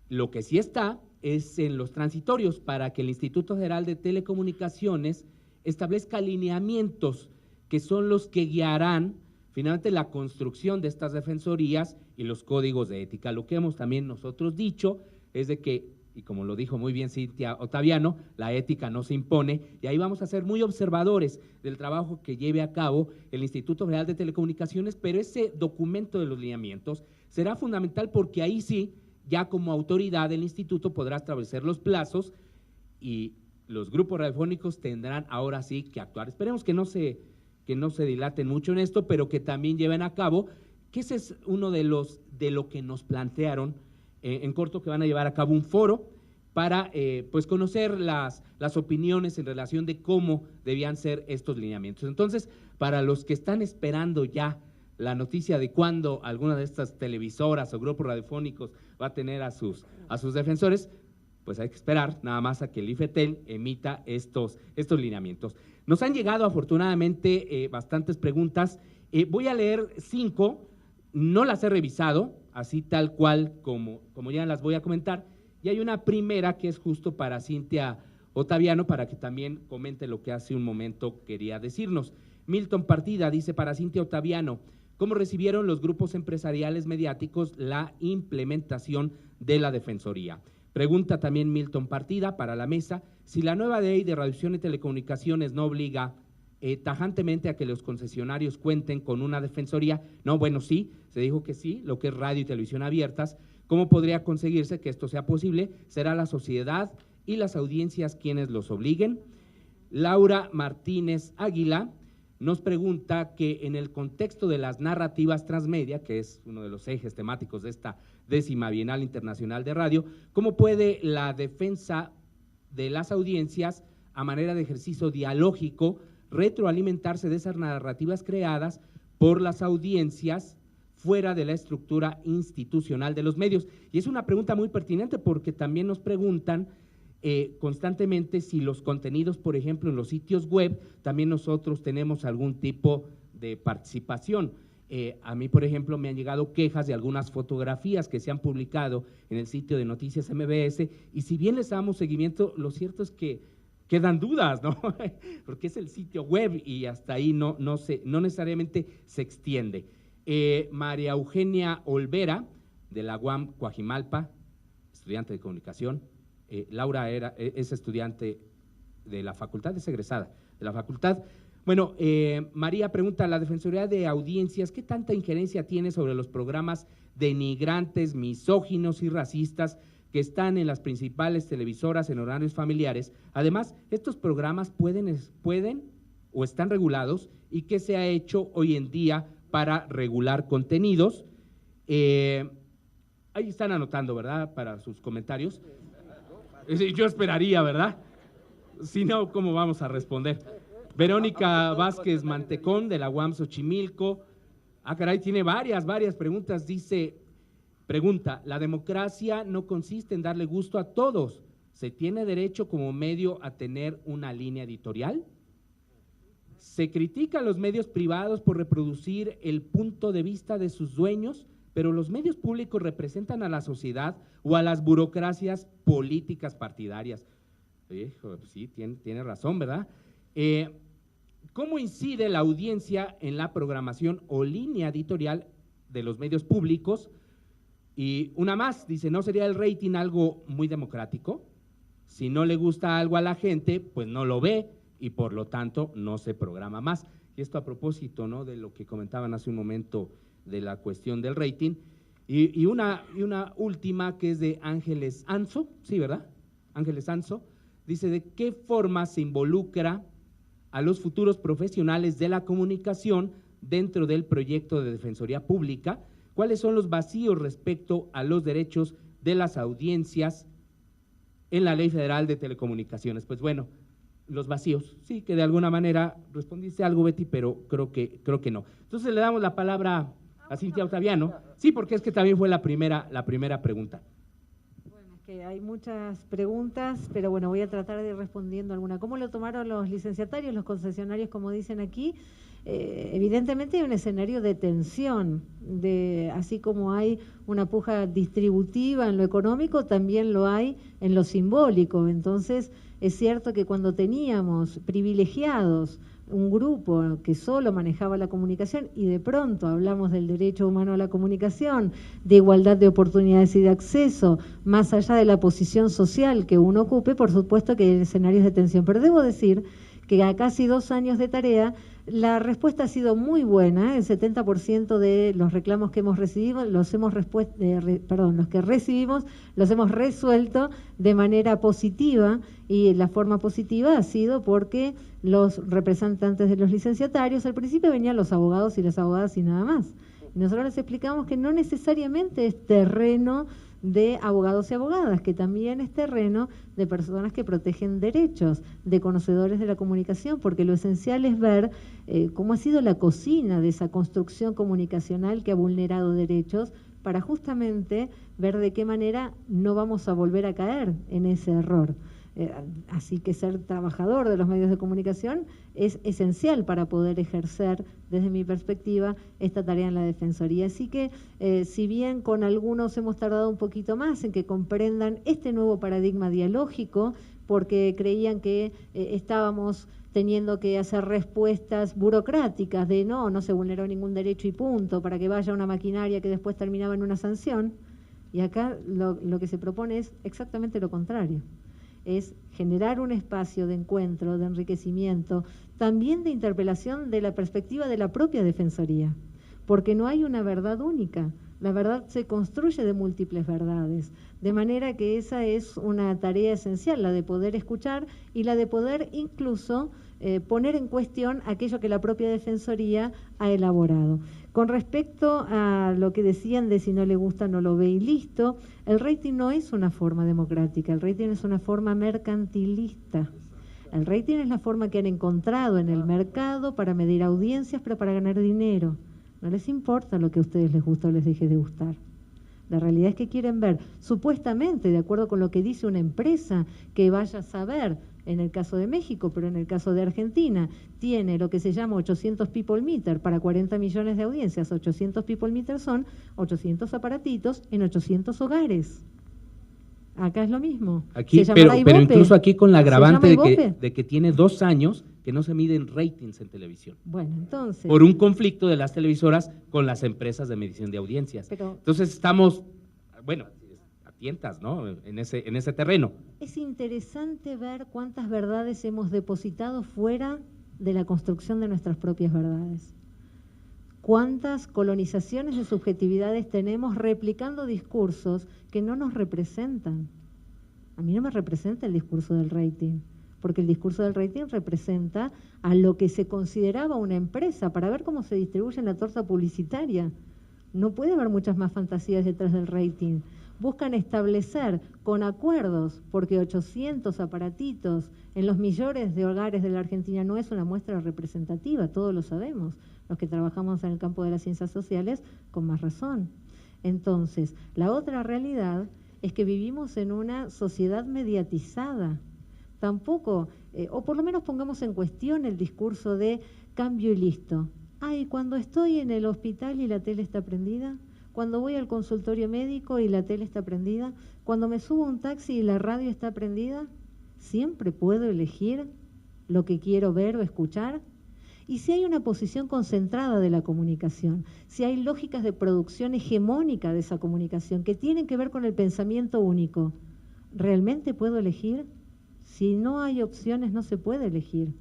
Lo que sí está es en los transitorios para que el Instituto Federal de Telecomunicaciones establezca lineamientos que son los que guiarán finalmente la construcción de estas defensorías y los códigos de ética. Lo que hemos también nosotros dicho es de que, y como lo dijo muy bien Cintia Ottaviano, la ética no se impone, y ahí vamos a ser muy observadores del trabajo que lleve a cabo el Instituto Federal de Telecomunicaciones, pero ese documento de los lineamientos será fundamental porque ahí sí, ya como autoridad del instituto podrá establecer los plazos y los grupos radiofónicos tendrán ahora sí que actuar. Esperemos que no se dilaten mucho en esto, pero que también lleven a cabo, que ese es uno de lo que nos plantearon en corto, que van a llevar a cabo un foro para pues conocer las opiniones en relación de cómo debían ser estos lineamientos. Entonces, para los que están esperando ya la noticia de cuándo alguna de estas televisoras o grupos radiofónicos va a tener a sus defensores, pues hay que esperar nada más a que el IFETEL emita estos lineamientos. Nos han llegado afortunadamente bastantes preguntas, voy a leer 5, no las he revisado, así tal cual como ya las voy a comentar, y hay una primera que es justo para Cintia Ottaviano, para que también comente lo que hace un momento quería decirnos. Milton Partida dice para Cintia Ottaviano, ¿cómo recibieron los grupos empresariales mediáticos la implementación de la Defensoría? Pregunta también Milton Partida para la mesa, si la nueva ley de radiodifusión y telecomunicaciones no obliga tajantemente a que los concesionarios cuenten con una defensoría. No, bueno, sí, se dijo que sí, lo que es radio y televisión abiertas. ¿Cómo podría conseguirse que esto sea posible? ¿Será la sociedad y las audiencias quienes los obliguen? Laura Martínez Águila nos pregunta que en el contexto de las narrativas transmedia, que es uno de los ejes temáticos de esta 10ª Bienal Internacional de Radio, ¿cómo puede la defensa de las audiencias a manera de ejercicio dialógico retroalimentarse de esas narrativas creadas por las audiencias fuera de la estructura institucional de los medios? Y es una pregunta muy pertinente porque también nos preguntan constantemente si los contenidos, por ejemplo, en los sitios web, también nosotros tenemos algún tipo de participación. A mí, por ejemplo, me han llegado quejas de algunas fotografías que se han publicado en el sitio de Noticias MBS, y si bien les damos seguimiento, lo cierto es que quedan dudas, ¿no? Porque es el sitio web y hasta ahí no necesariamente se extiende. María Eugenia Olvera, de la UAM Coajimalpa, estudiante de comunicación. Laura es estudiante de la facultad, es egresada de la facultad. Bueno, María pregunta, la Defensoría de Audiencias, ¿qué tanta injerencia tiene sobre los programas denigrantes, misóginos y racistas que están en las principales televisoras en horarios familiares? Además, ¿estos programas pueden o están regulados? ¿Y qué se ha hecho hoy en día para regular contenidos? Ahí están anotando, ¿verdad?, para sus comentarios. Yo esperaría, ¿verdad? Si no, ¿cómo vamos a responder? Verónica Vázquez Mantecón, de la UAM Xochimilco. Caray, tiene varias preguntas. Pregunta, ¿la democracia no consiste en darle gusto a todos? ¿Se tiene derecho como medio a tener una línea editorial? ¿Se critica a los medios privados por reproducir el punto de vista de sus dueños, pero los medios públicos representan a la sociedad o a las burocracias políticas partidarias? Sí, tiene razón, ¿verdad? ¿Cómo incide la audiencia en la programación o línea editorial de los medios públicos? Y una más, dice, ¿no sería el rating algo muy democrático? Si no le gusta algo a la gente, pues no lo ve y por lo tanto no se programa más. Y esto a propósito, ¿no?, de lo que comentaban hace un momento de la cuestión del rating. Y una última que es de Ángeles Anzo, sí, ¿verdad? Ángeles Anzo, dice, ¿de qué forma se involucra a los futuros profesionales de la comunicación dentro del proyecto de Defensoría Pública? ¿Cuáles son los vacíos respecto a los derechos de las audiencias en la Ley Federal de Telecomunicaciones? Pues bueno, los vacíos, sí, que de alguna manera respondiste algo, Betty, pero creo que no. Entonces le damos la palabra a Cintia Ottaviano, sí, porque es que también fue la primera pregunta. Bueno, es que hay muchas preguntas, pero bueno, voy a tratar de ir respondiendo alguna. ¿Cómo lo tomaron los licenciatarios, los concesionarios, como dicen aquí? Evidentemente hay un escenario de tensión, así como hay una puja distributiva en lo económico, también lo hay en lo simbólico. Entonces, es cierto que cuando teníamos privilegiados un grupo que solo manejaba la comunicación y de pronto hablamos del derecho humano a la comunicación, de igualdad de oportunidades y de acceso, más allá de la posición social que uno ocupe, por supuesto que hay escenarios de tensión. Pero debo decir que a casi 2 años de tarea, la respuesta ha sido muy buena. El 70% de los reclamos que hemos recibido, los que recibimos, los hemos resuelto de manera positiva, y la forma positiva ha sido porque los representantes de los licenciatarios, al principio venían los abogados y las abogadas y nada más. Y nosotros les explicamos que no necesariamente es terreno de abogados y abogadas, que también es terreno de personas que protegen derechos, de conocedores de la comunicación, porque lo esencial es ver cómo ha sido la cocina de esa construcción comunicacional que ha vulnerado derechos, para justamente ver de qué manera no vamos a volver a caer en ese error. Así que ser trabajador de los medios de comunicación es esencial para poder ejercer, desde mi perspectiva, esta tarea en la Defensoría. Así que, si bien con algunos hemos tardado un poquito más en que comprendan este nuevo paradigma dialógico, porque creían que estábamos teniendo que hacer respuestas burocráticas de no se vulneró ningún derecho y punto, para que vaya una maquinaria que después terminaba en una sanción, y acá lo que se propone es exactamente lo contrario. Es generar un espacio de encuentro, de enriquecimiento, también de interpelación de la perspectiva de la propia Defensoría, porque no hay una verdad única, la verdad se construye de múltiples verdades, de manera que esa es una tarea esencial, la de poder escuchar y la de poder incluso poner en cuestión aquello que la propia Defensoría ha elaborado. Con respecto a lo que decían de si no le gusta no lo ve y listo, el rating no es una forma democrática, el rating es una forma mercantilista. El rating es la forma que han encontrado en el mercado para medir audiencias, pero para ganar dinero. No les importa lo que a ustedes les gusta o les deje de gustar. La realidad es que quieren ver, supuestamente, de acuerdo con lo que dice una empresa, que vaya a saber, en el caso de México, pero en el caso de Argentina, tiene lo que se llama 800 people meter para 40 millones de audiencias. 800 people meter son 800 aparatitos en 800 hogares. Acá es lo mismo. Aquí, pero incluso aquí con la agravante de que tiene 2 años que no se miden ratings en televisión. Bueno, entonces... Por un conflicto de las televisoras con las empresas de medición de audiencias. Entonces estamos, bueno, a tientas, ¿no? En ese terreno. Es interesante ver cuántas verdades hemos depositado fuera de la construcción de nuestras propias verdades. Cuántas colonizaciones de subjetividades tenemos replicando discursos que no nos representan. A mí no me representa el discurso del rating, porque el discurso del rating representa a lo que se consideraba una empresa para ver cómo se distribuye la torta publicitaria. No puede haber muchas más fantasías detrás del rating. Buscan establecer con acuerdos, porque 800 aparatitos en los millones de hogares de la Argentina no es una muestra representativa, todos lo sabemos, los que trabajamos en el campo de las ciencias sociales, con más razón. Entonces, la otra realidad es que vivimos en una sociedad mediatizada. Tampoco, o por lo menos pongamos en cuestión el discurso de cambio y listo. Ay, cuando estoy en el hospital y la tele está prendida, cuando voy al consultorio médico y la tele está prendida, cuando me subo a un taxi y la radio está prendida, ¿siempre puedo elegir lo que quiero ver o escuchar? Y si hay una posición concentrada de la comunicación, si hay lógicas de producción hegemónica de esa comunicación que tienen que ver con el pensamiento único, ¿realmente puedo elegir? Si no hay opciones, no se puede elegir.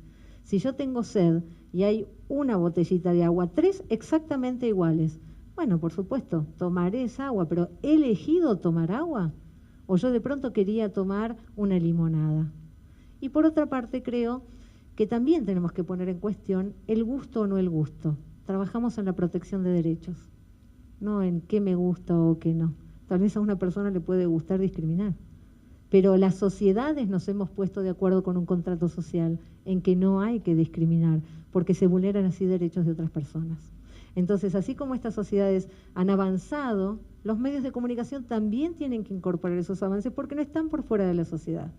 Si yo tengo sed y hay una botellita de agua, 3 exactamente iguales, bueno, por supuesto, tomaré esa agua, pero ¿he elegido tomar agua? ¿O yo de pronto quería tomar una limonada? Y por otra parte, creo que también tenemos que poner en cuestión el gusto o no el gusto. Trabajamos en la protección de derechos, no en qué me gusta o qué no. Tal vez a una persona le puede gustar discriminar, pero las sociedades nos hemos puesto de acuerdo con un contrato social en que no hay que discriminar, porque se vulneran así derechos de otras personas. Entonces, así como estas sociedades han avanzado, los medios de comunicación también tienen que incorporar esos avances porque no están por fuera de la sociedad.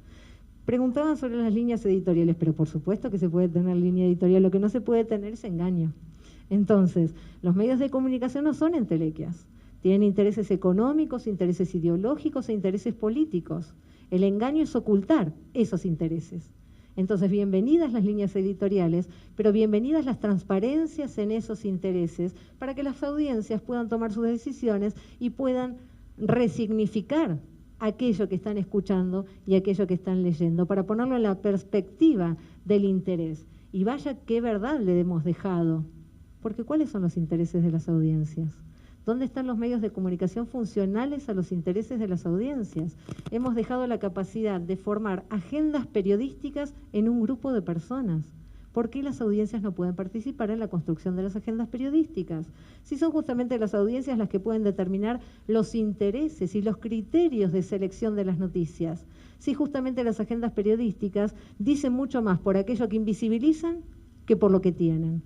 Preguntaban sobre las líneas editoriales, pero por supuesto que se puede tener línea editorial, lo que no se puede tener es engaño. Entonces, los medios de comunicación no son entelequias, tienen intereses económicos, intereses ideológicos e intereses políticos. El engaño es ocultar esos intereses. Entonces, bienvenidas las líneas editoriales, pero bienvenidas las transparencias en esos intereses para que las audiencias puedan tomar sus decisiones y puedan resignificar aquello que están escuchando y aquello que están leyendo, para ponerlo en la perspectiva del interés. Y vaya qué verdad le hemos dejado, porque ¿cuáles son los intereses de las audiencias? ¿Dónde están los medios de comunicación funcionales a los intereses de las audiencias? Hemos dejado la capacidad de formar agendas periodísticas en un grupo de personas, ¿Por qué las audiencias no pueden participar en la construcción de las agendas periodísticas? Si son justamente las audiencias las que pueden determinar los intereses y los criterios de selección de las noticias. Si justamente las agendas periodísticas dicen mucho más por aquello que invisibilizan que por lo que tienen.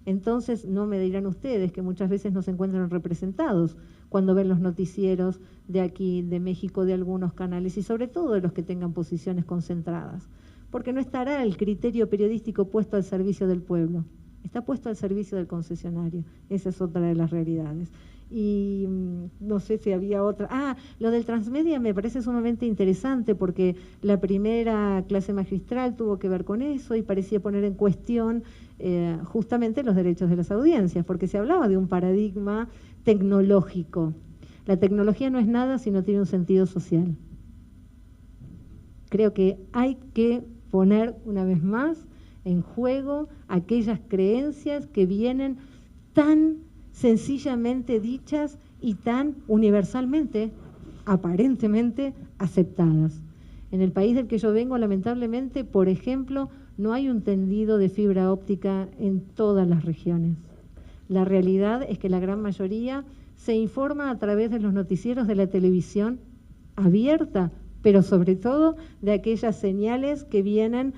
Entonces, no me dirán ustedes que muchas veces no se encuentran representados cuando ven los noticieros de aquí, de México, de algunos canales y sobre todo de los que tengan posiciones concentradas. Porque no estará el criterio periodístico puesto al servicio del pueblo, está puesto al servicio del concesionario. Esa es otra de las realidades. Y no sé si había otra. Lo del transmedia me parece sumamente interesante porque la primera clase magistral tuvo que ver con eso y parecía poner en cuestión justamente los derechos de las audiencias, porque se hablaba de un paradigma tecnológico. La tecnología no es nada si no tiene un sentido social. Creo que hay que poner una vez más en juego aquellas creencias que vienen tan sencillamente dichas y tan universalmente, aparentemente, aceptadas. En el país del que yo vengo, lamentablemente, por ejemplo, no hay un tendido de fibra óptica en todas las regiones. La realidad es que la gran mayoría se informa a través de los noticieros de la televisión abierta, pero sobre todo de aquellas señales que vienen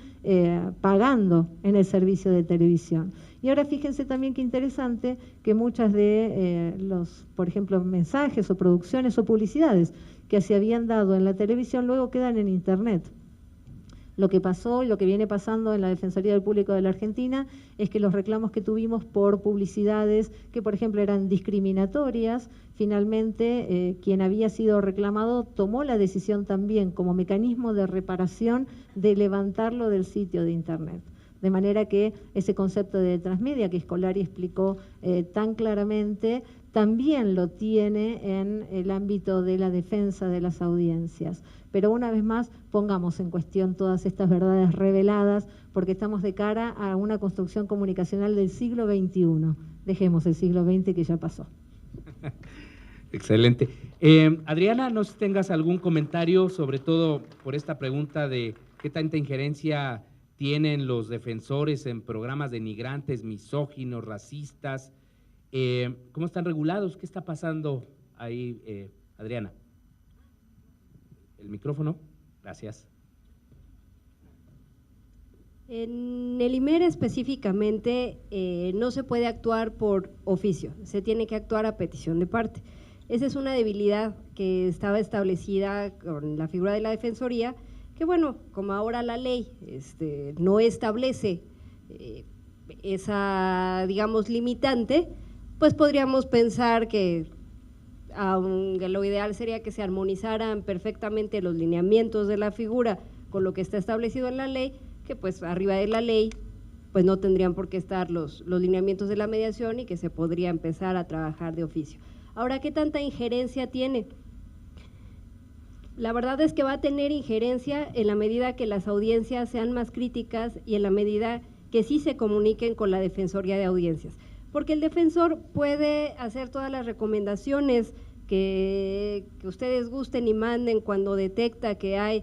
pagando en el servicio de televisión. Y ahora fíjense también qué interesante que muchas de los, por ejemplo, mensajes o producciones o publicidades que se habían dado en la televisión luego quedan en Internet. Lo que pasó y lo que viene pasando en la Defensoría del Público de la Argentina es que los reclamos que tuvimos por publicidades que, por ejemplo, eran discriminatorias, finalmente quien había sido reclamado tomó la decisión también como mecanismo de reparación de levantarlo del sitio de Internet. De manera que ese concepto de transmedia que Scolari explicó tan claramente, también lo tiene en el ámbito de la defensa de las audiencias. Pero una vez más, pongamos en cuestión todas estas verdades reveladas, porque estamos de cara a una construcción comunicacional del siglo XXI. Dejemos el siglo XX que ya pasó. Excelente. Adriana, no sé si tengas algún comentario, sobre todo por esta pregunta de qué tanta injerencia tienen los defensores en programas denigrantes, misóginos, racistas. ¿Cómo están regulados? ¿Qué está pasando ahí, Adriana? El micrófono, gracias. En el IMER específicamente no se puede actuar por oficio, se tiene que actuar a petición de parte. Esa es una debilidad que estaba establecida con la figura de la Defensoría, que bueno, como ahora la ley no establece esa, digamos, limitante, pues podríamos pensar que aunque lo ideal sería que se armonizaran perfectamente los lineamientos de la figura con lo que está establecido en la ley, que pues arriba de la ley pues no tendrían por qué estar los lineamientos de la mediación y que se podría empezar a trabajar de oficio. Ahora, ¿qué tanta injerencia tiene? La verdad es que va a tener injerencia en la medida que las audiencias sean más críticas y en la medida que sí se comuniquen con la Defensoría de Audiencias. Porque el defensor puede hacer todas las recomendaciones que ustedes gusten y manden cuando detecta que hay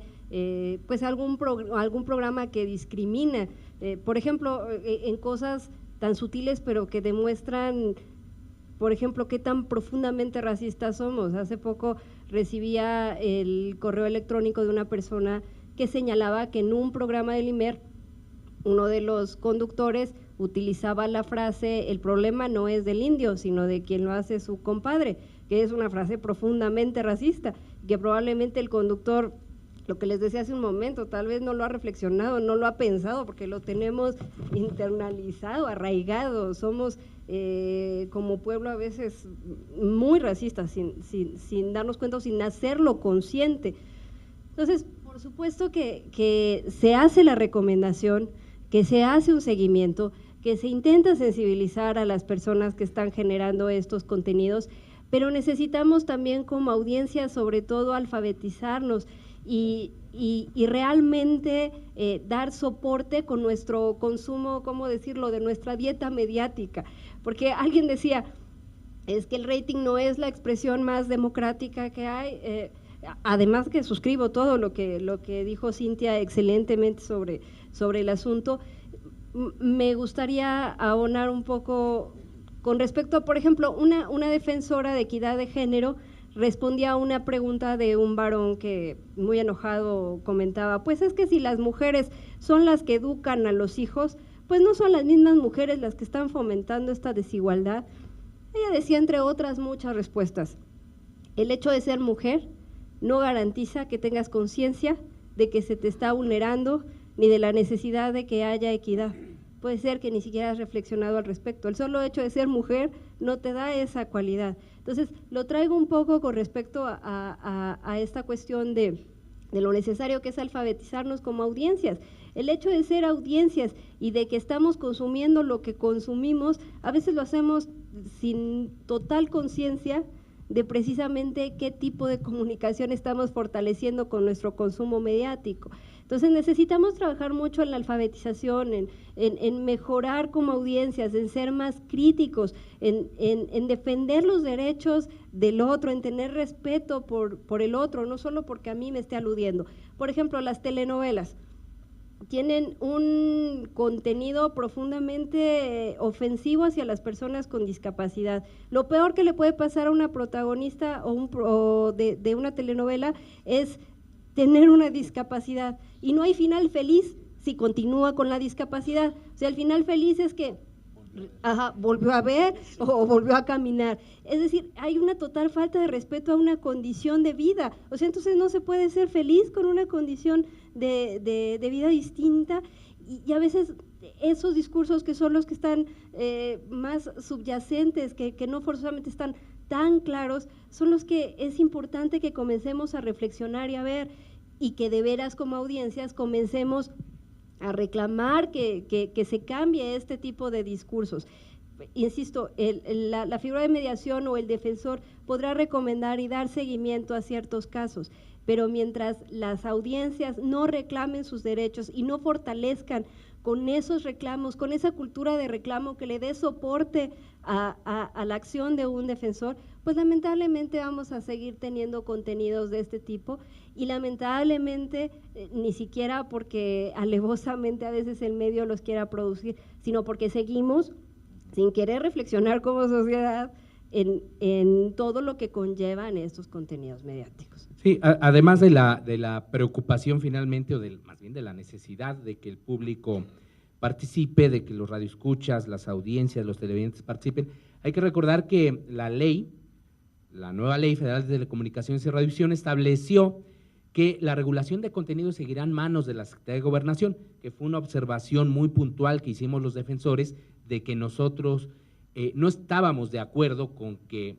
pues algún programa que discrimina, por ejemplo, en cosas tan sutiles pero que demuestran, por ejemplo, qué tan profundamente racistas somos. Hace poco recibía el correo electrónico de una persona que señalaba que en un programa del IMER uno de los conductores utilizaba la frase: el problema no es del indio, sino de quien lo hace su compadre, que es una frase profundamente racista, que probablemente el conductor, lo que les decía hace un momento, tal vez no lo ha reflexionado, no lo ha pensado, porque lo tenemos internalizado, arraigado, somos como pueblo a veces muy racistas, sin darnos cuenta o sin hacerlo consciente. Entonces, por supuesto que se hace la recomendación, que se hace un seguimiento, que se intenta sensibilizar a las personas que están generando estos contenidos, pero necesitamos también como audiencia sobre todo alfabetizarnos y realmente dar soporte con nuestro consumo, ¿cómo decirlo?, de nuestra dieta mediática, porque alguien decía, es que el rating no es la expresión más democrática que hay, además que suscribo todo lo que dijo Cintia excelentemente sobre el asunto. me gustaría ahonar un poco con respecto a, por ejemplo, una defensora de equidad de género respondía a una pregunta de un varón que muy enojado comentaba, pues es que si las mujeres son las que educan a los hijos, pues no son las mismas mujeres las que están fomentando esta desigualdad. Ella decía, entre otras muchas respuestas, el hecho de ser mujer no garantiza que tengas conciencia de que se te está vulnerando ni de la necesidad de que haya equidad. Puede ser que ni siquiera has reflexionado al respecto. El solo hecho de ser mujer no te da esa cualidad. Entonces, lo traigo un poco con respecto a esta cuestión de lo necesario que es alfabetizarnos como audiencias. El hecho de ser audiencias y de que estamos consumiendo lo que consumimos, a veces lo hacemos sin total conciencia de precisamente qué tipo de comunicación estamos fortaleciendo con nuestro consumo mediático. Entonces necesitamos trabajar mucho en la alfabetización, en mejorar como audiencias, en ser más críticos, en defender los derechos del otro, en tener respeto por el otro, no solo porque a mí me esté aludiendo. Por ejemplo, las telenovelas tienen un contenido profundamente ofensivo hacia las personas con discapacidad. Lo peor que le puede pasar a una protagonista de una telenovela es tener una discapacidad, y no hay final feliz si continúa con la discapacidad. O sea, el final feliz es que volvió a ver o volvió a caminar. Es decir, hay una total falta de respeto a una condición de vida. O sea, entonces no se puede ser feliz con una condición de vida distinta, y a veces esos discursos que son los que están más subyacentes, que no forzosamente están tan claros, son los que es importante que comencemos a reflexionar y a ver, y que de veras como audiencias comencemos a reclamar que se cambie este tipo de discursos. Insisto, la figura de mediación o el defensor podrá recomendar y dar seguimiento a ciertos casos, pero mientras las audiencias no reclamen sus derechos y no fortalezcan con esos reclamos, con esa cultura de reclamo que le dé soporte a la acción de un defensor, pues lamentablemente vamos a seguir teniendo contenidos de este tipo, y lamentablemente ni siquiera porque alevosamente a veces el medio los quiera producir, sino porque seguimos sin querer reflexionar como sociedad en todo lo que conllevan estos contenidos mediáticos. Sí, además de la preocupación finalmente, más bien de la necesidad de que el público participe, de que los radioescuchas, las audiencias, los televidentes participen, hay que recordar que la nueva Ley Federal de Telecomunicaciones y Radiodifusión estableció que la regulación de contenidos seguirá en manos de la Secretaría de Gobernación, que fue una observación muy puntual que hicimos los defensores de que nosotros no estábamos de acuerdo con que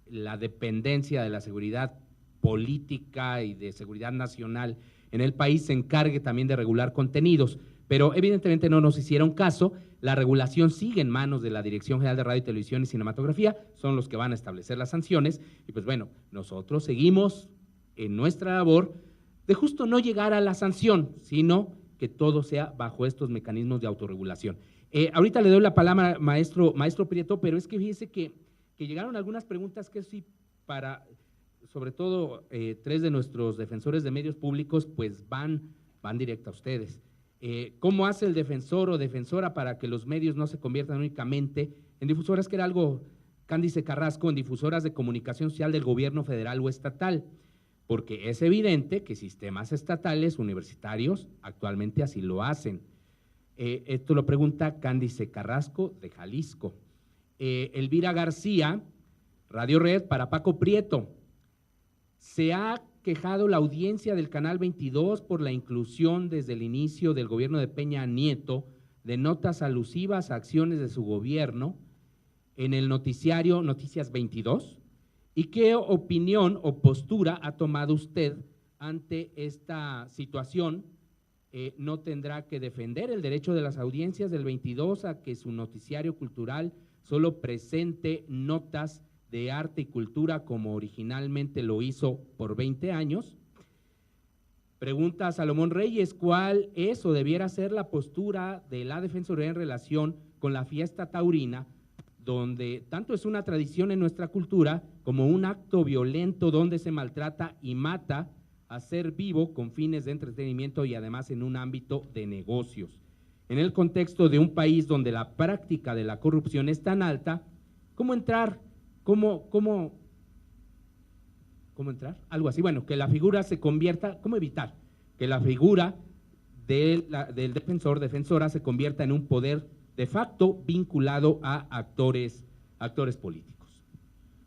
la dependencia de la seguridad política y de seguridad nacional en el país se encargue también de regular contenidos, pero evidentemente no nos hicieron caso. La regulación sigue en manos de la Dirección General de Radio, Televisión y Cinematografía, son los que van a establecer las sanciones, y pues bueno, nosotros seguimos en nuestra labor de justo no llegar a la sanción, sino que todo sea bajo estos mecanismos de autorregulación. Ahorita le doy la palabra maestro Prieto, pero es que fíjese que llegaron algunas preguntas que sí, para sobre todo 3 de nuestros defensores de medios públicos, pues van directo a ustedes. ¿Cómo hace el defensor o defensora para que los medios no se conviertan únicamente en difusoras, que era algo, Cándice Carrasco, en difusoras de comunicación social del gobierno federal o estatal? Porque es evidente que sistemas estatales, universitarios, actualmente así lo hacen. Esto lo pregunta Cándice Carrasco, de Jalisco. Elvira García, Radio Red, para Paco Prieto. ¿Se ha quejado la audiencia del Canal 22 por la inclusión desde el inicio del gobierno de Peña Nieto de notas alusivas a acciones de su gobierno en el noticiario Noticias 22? ¿Y qué opinión o postura ha tomado usted ante esta situación? ¿No tendrá que defender el derecho de las audiencias del 22 a que su noticiario cultural solo presente notas de arte y cultura como originalmente lo hizo por 20 años? Pregunta a Salomón Reyes, ¿cuál es o debiera ser la postura de la Defensoría en relación con la fiesta taurina, donde tanto es una tradición en nuestra cultura como un acto violento donde se maltrata y mata a ser vivo con fines de entretenimiento y además en un ámbito de negocios? en el contexto de un país donde la práctica de la corrupción es tan alta, ¿cómo entrar? ¿Cómo entrar? Algo así, bueno, que la figura se convierta, ¿cómo evitar? Que la figura del defensora se convierta en un poder de facto vinculado a actores políticos.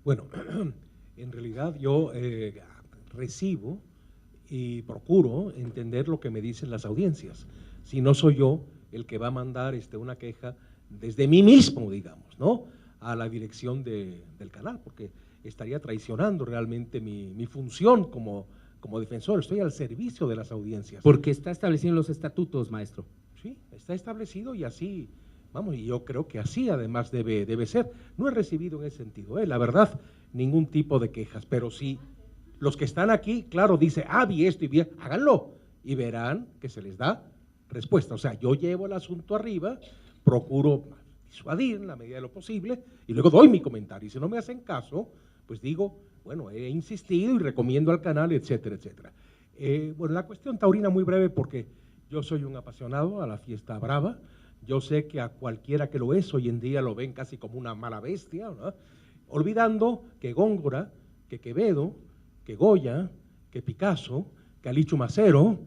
Bueno, en realidad yo recibo y procuro entender lo que me dicen las audiencias. Si no soy yo el que va a mandar una queja desde mí mismo, digamos, ¿no?, a la dirección del canal, porque estaría traicionando realmente mi función como defensor. Estoy al servicio de las audiencias. Porque está establecido en los estatutos, maestro. Sí, está establecido y así, vamos, y yo creo que así además debe ser. No he recibido en ese sentido, la verdad, ningún tipo de quejas, pero sí, los que están aquí, claro, dice, vi esto y bien, háganlo, y verán que se les da respuesta. O sea, yo llevo el asunto arriba, procuro disuadir en la medida de lo posible, y luego doy mi comentario, y si no me hacen caso, pues digo, bueno, he insistido y recomiendo al canal, etcétera, etcétera. Bueno, la cuestión taurina muy breve, porque yo soy un apasionado a la fiesta brava. Yo sé que a cualquiera que lo es hoy en día lo ven casi como una mala bestia, ¿no?, olvidando que Góngora, que Quevedo, que Goya, que Picasso, que Alichu Macero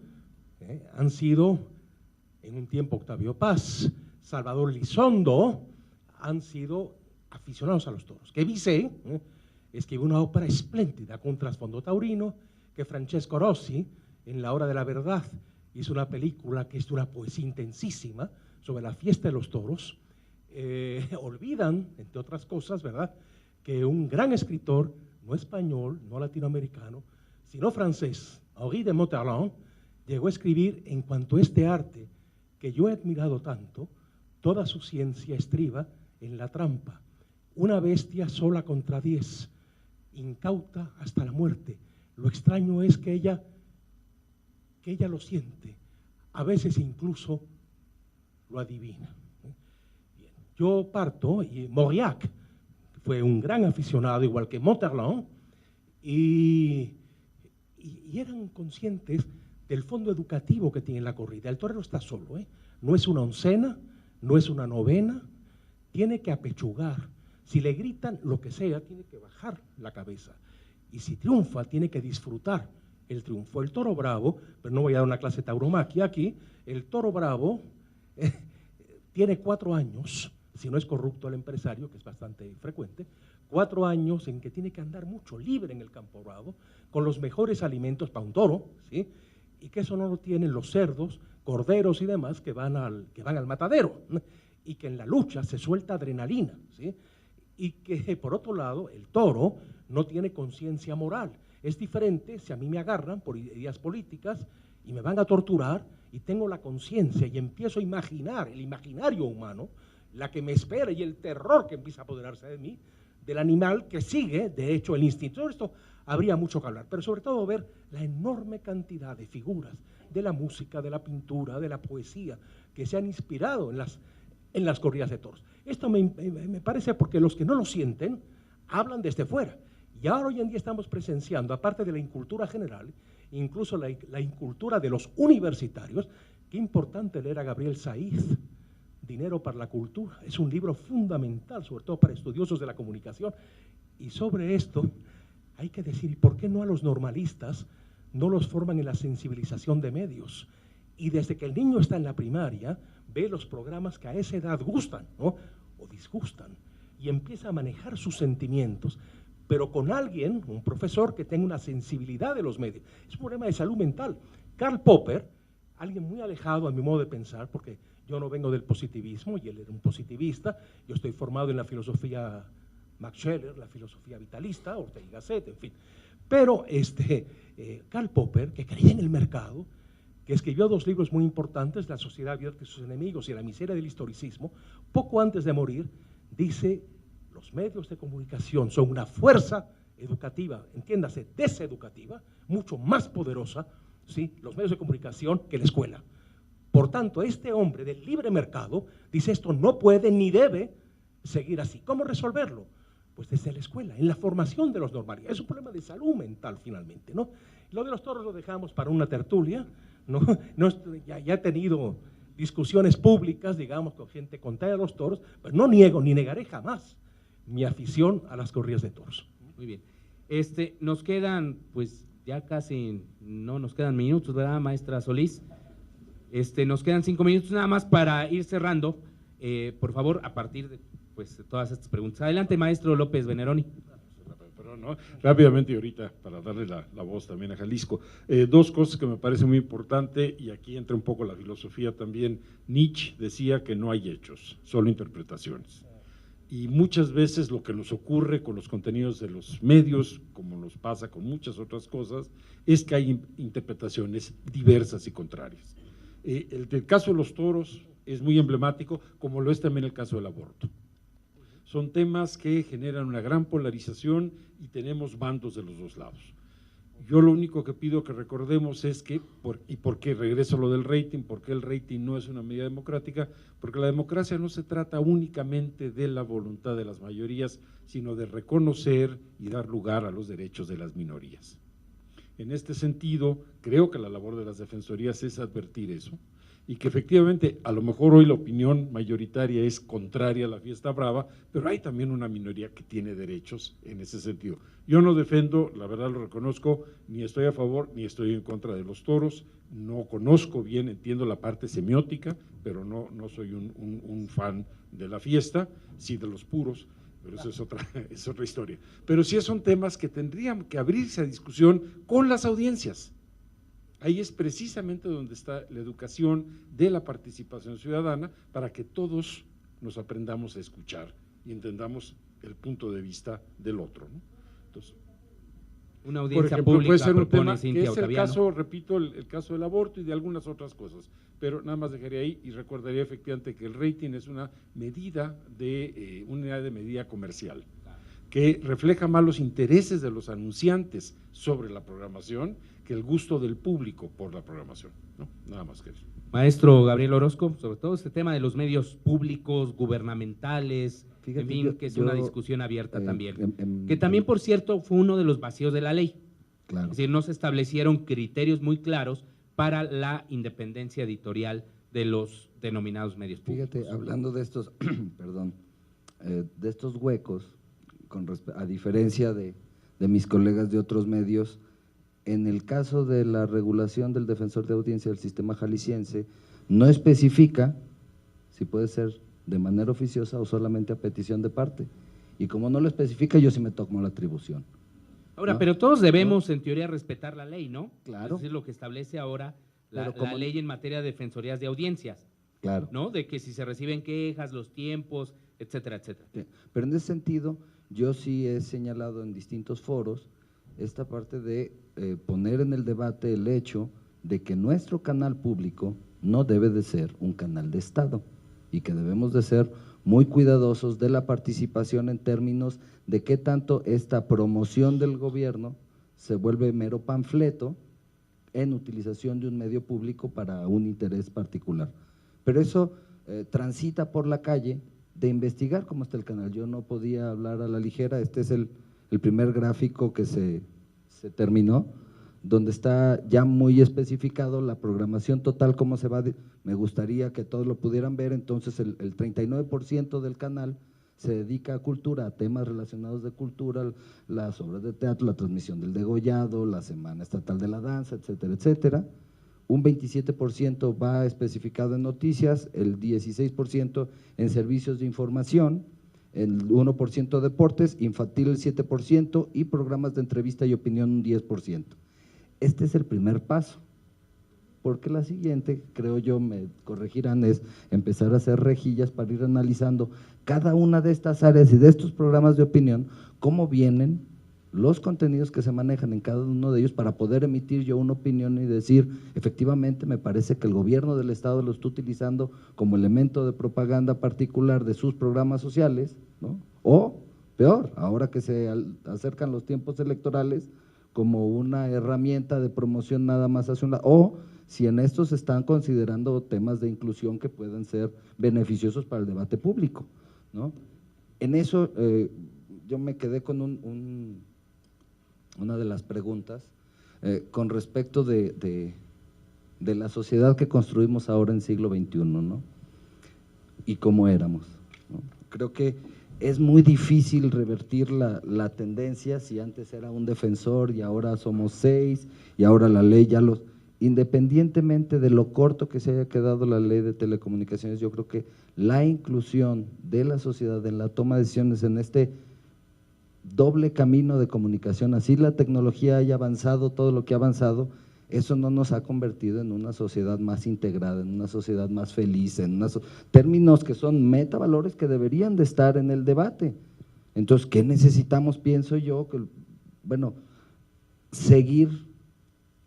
han sido en un tiempo Octavio Paz, Salvador Lizondo, han sido aficionados a los toros. Que Bizet escribió una ópera espléndida con un trasfondo taurino, que Francesco Rossi, en La Hora de la Verdad, hizo una película que es de una poesía intensísima sobre la fiesta de los toros. Olvidan, entre otras cosas, ¿verdad?, que un gran escritor, no español, no latinoamericano, sino francés, Henri de Monterland, llegó a escribir: en cuanto a este arte que yo he admirado tanto, toda su ciencia estriba en la trampa. Una bestia sola contra 10, incauta hasta la muerte. Lo extraño es que ella lo siente, a veces incluso lo adivina. Bien. Yo parto, y Mauriac fue un gran aficionado, igual que Monterland, y eran conscientes del fondo educativo que tiene la corrida. El torero está solo, no es una oncena, no es una novena, tiene que apechugar. Si le gritan lo que sea, tiene que bajar la cabeza. Y si triunfa, tiene que disfrutar el triunfo. El toro bravo, pero no voy a dar una clase de tauromaquia aquí, el toro bravo tiene 4 años, si no es corrupto el empresario, que es bastante frecuente, 4 años en que tiene que andar mucho libre en el campo bravo, con los mejores alimentos para un toro, ¿sí?, y que eso no lo tienen los cerdos, corderos y demás que van al matadero, y que en la lucha se suelta adrenalina, ¿sí?, y que por otro lado el toro no tiene conciencia moral. Es diferente si a mí me agarran por ideas políticas y me van a torturar y tengo la conciencia y empiezo a imaginar, el imaginario humano, la que me espera y el terror que empieza a apoderarse de mí, del animal que sigue, de hecho, el instinto. Sobre esto habría mucho que hablar, pero sobre todo ver la enorme cantidad de figuras de la música, de la pintura, de la poesía, que se han inspirado en las corridas de toros. Esto me parece porque los que no lo sienten hablan desde fuera. Y ahora hoy en día estamos presenciando, aparte de la incultura general, incluso la incultura de los universitarios. Qué importante leer a Gabriel Saiz, Dinero para la Cultura. Es un libro fundamental, sobre todo para estudiosos de la comunicación. Y sobre esto hay que decir, ¿por qué no a los normalistas no los forman en la sensibilización de medios? Y desde que el niño está en la primaria, ve los programas que a esa edad gustan, ¿no?, o disgustan, y empieza a manejar sus sentimientos, pero con alguien, un profesor que tenga una sensibilidad de los medios. Es un problema de salud mental. Karl Popper, alguien muy alejado a mi modo de pensar, porque yo no vengo del positivismo y él era un positivista, yo estoy formado en la filosofía Max Scheler, la filosofía vitalista, Ortega y Gasset, en fin. Pero Karl Popper, que creía en el mercado, que escribió 2 libros muy importantes, La sociedad abierta y sus enemigos y La miseria del historicismo, poco antes de morir, dice: los medios de comunicación son una fuerza educativa, entiéndase, deseducativa, mucho más poderosa, ¿sí?, los medios de comunicación, que la escuela. Por tanto, este hombre del libre mercado dice: esto no puede ni debe seguir así. ¿Cómo resolverlo? Pues desde la escuela, en la formación de los normalistas. Es un problema de salud mental, finalmente, ¿no? Lo de los toros lo dejamos para una tertulia, ¿no? Ya he tenido discusiones públicas, digamos, con gente contraria a los toros, pero no niego ni negaré jamás mi afición a las corridas de toros. Muy bien. Nos quedan, pues ya casi, no nos quedan minutos, ¿verdad, maestra Solís? Nos quedan 5 minutos nada más para ir cerrando. Por favor, a partir de pues, todas estas preguntas. Adelante, maestro López Veneroni. Perdón, ¿no? Rápidamente, y ahorita, para darle la voz también a Jalisco. Dos cosas que me parecen muy importantes, y aquí entra un poco la filosofía también. Nietzsche decía que no hay hechos, solo interpretaciones. Y muchas veces lo que nos ocurre con los contenidos de los medios, como nos pasa con muchas otras cosas, es que hay interpretaciones diversas y contrarias. El caso de los toros es muy emblemático, como lo es también el caso del aborto. Son temas que generan una gran polarización y tenemos bandos de los dos lados. Yo lo único que pido que recordemos es que, y por qué regreso a lo del rating, porque el rating no es una medida democrática, porque la democracia no se trata únicamente de la voluntad de las mayorías, sino de reconocer y dar lugar a los derechos de las minorías. En este sentido, creo que la labor de las defensorías es advertir eso, y que efectivamente, a lo mejor hoy la opinión mayoritaria es contraria a la fiesta brava, pero hay también una minoría que tiene derechos en ese sentido. Yo no defendo, la verdad lo reconozco, ni estoy a favor ni estoy en contra de los toros, no conozco bien, entiendo la parte semiótica, pero no soy un fan de la fiesta, sí de los puros, pero eso es otra historia. Pero sí son temas que tendrían que abrirse a discusión con las audiencias. Ahí es precisamente donde está la educación de la participación ciudadana para que todos nos aprendamos a escuchar y entendamos el punto de vista del otro, ¿no? Entonces, una audiencia por ejemplo, pública puede ser un propone tema Cintia que es el Ottaviano. caso, repito, el caso del aborto y de algunas otras cosas, pero nada más dejaría ahí y recordaría efectivamente que el rating es una medida unidad de medida comercial que refleja más los intereses de los anunciantes sobre la programación que el gusto del público por la programación, ¿no? Nada más que eso. Maestro Gabriel Orozco, sobre todo este tema de los medios públicos, gubernamentales, Fíjate, en fin, que es una discusión abierta también. Que que también, por cierto, fue uno de los vacíos de la ley. Claro. Es decir, no se establecieron criterios muy claros para la independencia editorial de los denominados medios públicos. Fíjate, hablando de estos, perdón, de estos huecos, a diferencia de mis colegas de otros medios, en el caso de la regulación del defensor de audiencia del sistema jalisciense, no especifica si puede ser de manera oficiosa o solamente a petición de parte. Y como no lo especifica, yo sí me tomo la atribución. Ahora, ¿no? pero todos debemos, en teoría, respetar la ley, ¿no? Claro. Es decir, lo que establece ahora la Como ley en materia de defensorías de audiencias. Claro. ¿No? De que si se reciben quejas, los tiempos, etcétera, etcétera. Sí. Pero en ese sentido, yo sí he señalado en distintos foros esta parte de poner en el debate el hecho de que nuestro canal público no debe de ser un canal de Estado y que debemos de ser muy cuidadosos de la participación en términos de qué tanto esta promoción del gobierno se vuelve mero panfleto en utilización de un medio público para un interés particular. Pero eso transita por la calle de investigar cómo está el canal. Yo no podía hablar a la ligera, este es el primer gráfico que se terminó, donde está ya muy especificado la programación total, cómo se va, me gustaría que todos lo pudieran ver. Entonces el 39% del canal se dedica a cultura, a temas relacionados de cultura, las obras de teatro, la transmisión del degollado, la Semana Estatal de la Danza, etcétera, etcétera. Un 27% va especificado en noticias, el 16% en servicios de información, el 1% deportes, infantil el 7% y programas de entrevista y opinión un 10%. Este es el primer paso, porque la siguiente, creo yo, me corregirán, es empezar a hacer rejillas para ir analizando cada una de estas áreas y de estos programas de opinión, cómo vienen los contenidos que se manejan en cada uno de ellos para poder emitir yo una opinión y decir, efectivamente me parece que el gobierno del estado lo está utilizando como elemento de propaganda particular de sus programas sociales, ¿no? O peor, ahora que se acercan los tiempos electorales, como una herramienta de promoción nada más hacia un lado, o si en estos se están considerando temas de inclusión que pueden ser beneficiosos para el debate público, ¿no? En eso yo me quedé con una de las preguntas con respecto de de la sociedad que construimos ahora en siglo XXI, ¿no? Y cómo éramos, ¿no? Creo que es muy difícil revertir la tendencia, si antes era un defensor y ahora somos 6, y ahora la ley ya los… Independientemente de lo corto que se haya quedado la ley de telecomunicaciones, yo creo que la inclusión de la sociedad en la toma de decisiones en este doble camino de comunicación, así la tecnología haya avanzado todo lo que ha avanzado, eso no nos ha convertido en una sociedad más integrada, en una sociedad más feliz, en términos que son metavalores que deberían de estar en el debate. Entonces, ¿qué necesitamos? Pienso yo que, bueno, seguir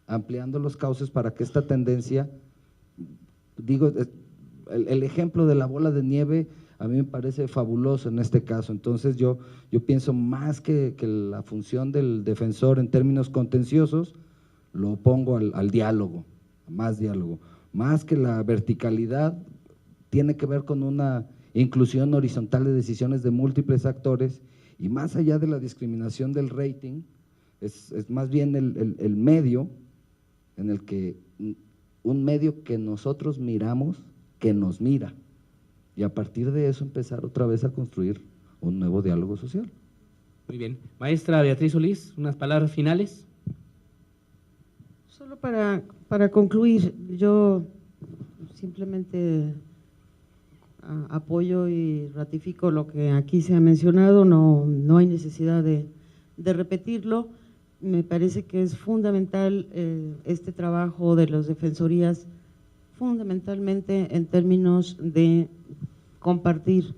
ampliando los cauces para que esta tendencia, digo, el ejemplo de la bola de nieve a mí me parece fabuloso en este caso. Entonces yo pienso más que la función del defensor en términos contenciosos, lo pongo al diálogo, más diálogo, más que la verticalidad, tiene que ver con una inclusión horizontal de decisiones de múltiples actores, y más allá de la discriminación del rating, es más bien el medio en el que, un medio que nosotros miramos, que nos mira, y a partir de eso empezar otra vez a construir un nuevo diálogo social. Muy bien. Maestra Beatriz Solís, unas palabras finales. Solo para concluir, yo simplemente apoyo y ratifico lo que aquí se ha mencionado, no hay necesidad de repetirlo. Me parece que es fundamental este trabajo de las defensorías, fundamentalmente en términos de compartir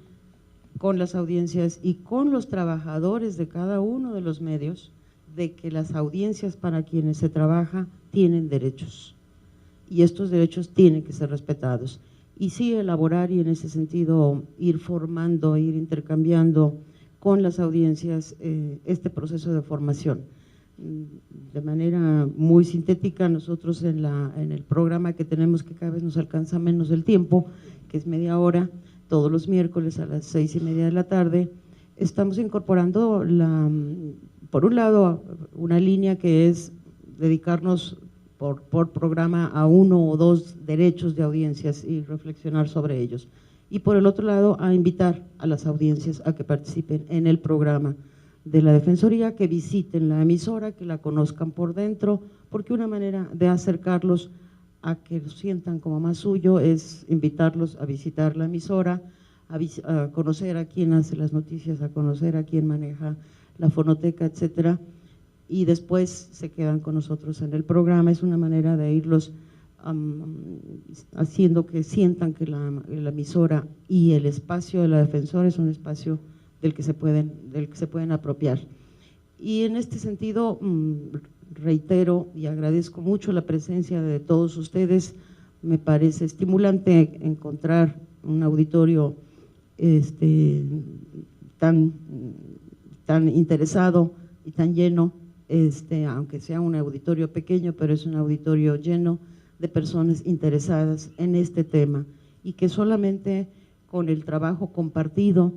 con las audiencias y con los trabajadores de cada uno de los medios, de que las audiencias para quienes se trabaja tienen derechos, y estos derechos tienen que ser respetados. Y sí elaborar y en ese sentido ir formando, ir intercambiando con las audiencias este proceso de formación. De manera muy sintética, nosotros en el programa que tenemos, que cada vez nos alcanza menos el tiempo, que es media hora, todos los miércoles a las 6:30 de la tarde, estamos incorporando por un lado, una línea que es dedicarnos por programa a 1 o 2 derechos de audiencias y reflexionar sobre ellos. Y por el otro lado, a invitar a las audiencias a que participen en el programa de la Defensoría, que visiten la emisora, que la conozcan por dentro, porque una manera de acercarlos a que lo sientan como más suyo es invitarlos a visitar la emisora, a conocer a quién hace las noticias, a conocer a quién maneja la fonoteca, etcétera, y después se quedan con nosotros en el programa. Es una manera de irlos haciendo que sientan que la emisora y el espacio de la Defensora es un espacio del que se pueden apropiar. Y en este sentido, reitero y agradezco mucho la presencia de todos ustedes. Me parece estimulante encontrar un auditorio tan interesado y tan lleno, aunque sea un auditorio pequeño, pero es un auditorio lleno de personas interesadas en este tema, y que solamente con el trabajo compartido,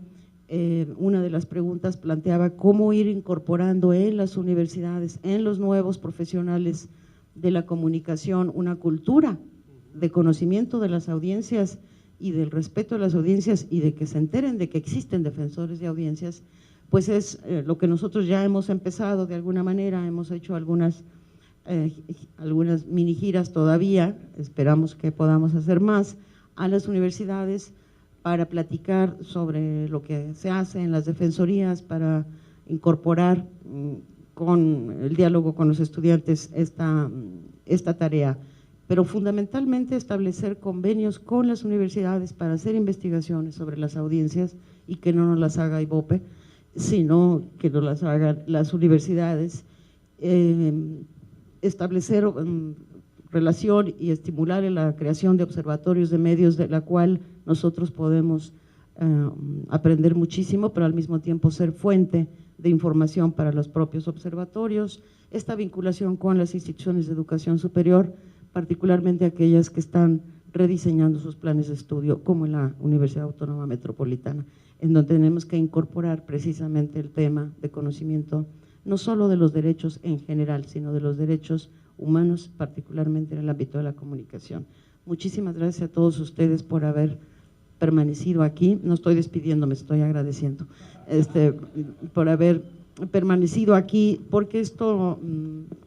una de las preguntas planteaba cómo ir incorporando en las universidades, en los nuevos profesionales de la comunicación, una cultura de conocimiento de las audiencias y del respeto a las audiencias, y de que se enteren de que existen defensores de audiencias. Pues es lo que nosotros ya hemos empezado de alguna manera. Hemos hecho algunas mini giras todavía, esperamos que podamos hacer más, a las universidades para platicar sobre lo que se hace en las defensorías, para incorporar con el diálogo con los estudiantes esta tarea, pero fundamentalmente establecer convenios con las universidades para hacer investigaciones sobre las audiencias, y que no nos las haga IVOPE, sino que nos las hagan las universidades, establecer relación y estimular la creación de observatorios de medios, de la cual nosotros podemos aprender muchísimo, pero al mismo tiempo ser fuente de información para los propios observatorios. Esta vinculación con las instituciones de educación superior, particularmente aquellas que están rediseñando sus planes de estudio, como en la Universidad Autónoma Metropolitana, en donde tenemos que incorporar precisamente el tema de conocimiento, no solo de los derechos en general, sino de los derechos humanos, particularmente en el ámbito de la comunicación. Muchísimas gracias a todos ustedes por haber permanecido aquí. No estoy despidiendo, me estoy agradeciendo por haber permanecido aquí, porque esto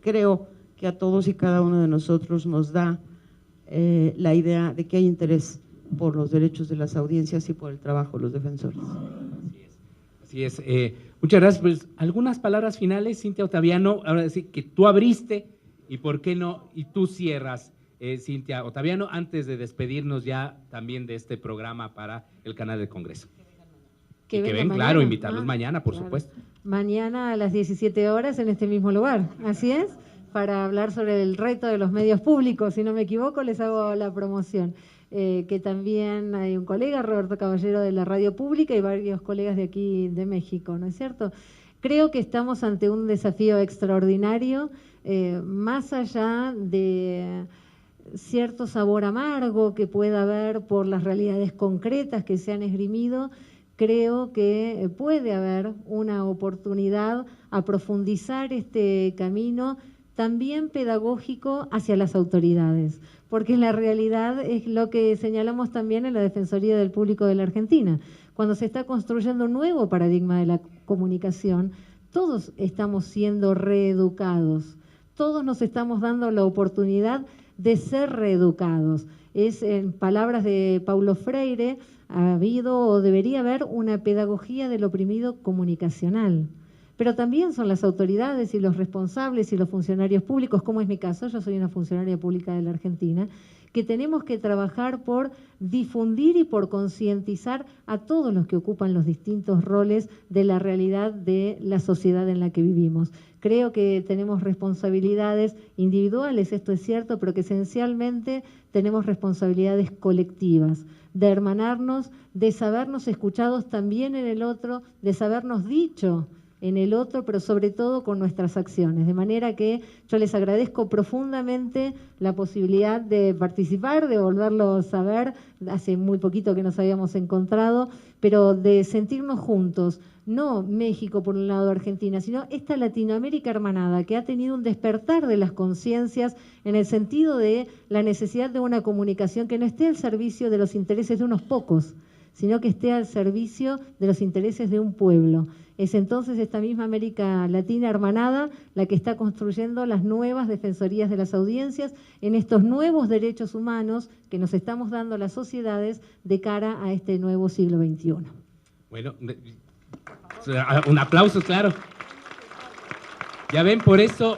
creo que a todos y cada uno de nosotros nos da la idea de que hay interés por los derechos de las audiencias y por el trabajo de los defensores. Así es. Muchas gracias. Pues, algunas palabras finales, Cintia Ottaviano. Ahora sí que tú abriste y por qué no, y tú cierras, Cintia Ottaviano, antes de despedirnos ya también de este programa para el canal del Congreso. Que ven, claro, invitarlos mañana, por supuesto. Mañana a las 17 horas en este mismo lugar, así es, para hablar sobre el reto de los medios públicos. Si no me equivoco, les hago la promoción. Que también hay un colega, Roberto Caballero, de la Radio Pública, y varios colegas de aquí de México, ¿no es cierto? Creo que estamos ante un desafío extraordinario, más allá de cierto sabor amargo que pueda haber por las realidades concretas que se han esgrimido. Creo que puede haber una oportunidad a profundizar este camino también pedagógico hacia las autoridades, porque la realidad es lo que señalamos también en la Defensoría del Público de la Argentina. Cuando se está construyendo un nuevo paradigma de la comunicación, todos estamos siendo reeducados, todos nos estamos dando la oportunidad de ser reeducados. Es, en palabras de Paulo Freire, ha habido o debería haber una pedagogía del oprimido comunicacional. Pero también son las autoridades y los responsables y los funcionarios públicos, como es mi caso, yo soy una funcionaria pública de la Argentina, que tenemos que trabajar por difundir y por concientizar a todos los que ocupan los distintos roles de la realidad de la sociedad en la que vivimos. Creo que tenemos responsabilidades individuales, esto es cierto, pero que esencialmente tenemos responsabilidades colectivas, de hermanarnos, de sabernos escuchados también en el otro, de sabernos dicho en el otro, pero sobre todo con nuestras acciones. De manera que yo les agradezco profundamente la posibilidad de participar, de volverlo a saber, hace muy poquito que nos habíamos encontrado, pero de sentirnos juntos, no México por un lado, Argentina, sino esta Latinoamérica hermanada que ha tenido un despertar de las conciencias en el sentido de la necesidad de una comunicación que no esté al servicio de los intereses de unos pocos, sino que esté al servicio de los intereses de un pueblo. Es entonces esta misma América Latina hermanada la que está construyendo las nuevas defensorías de las audiencias en estos nuevos derechos humanos que nos estamos dando las sociedades de cara a este nuevo siglo XXI. Bueno, un aplauso, claro. Ya ven, por eso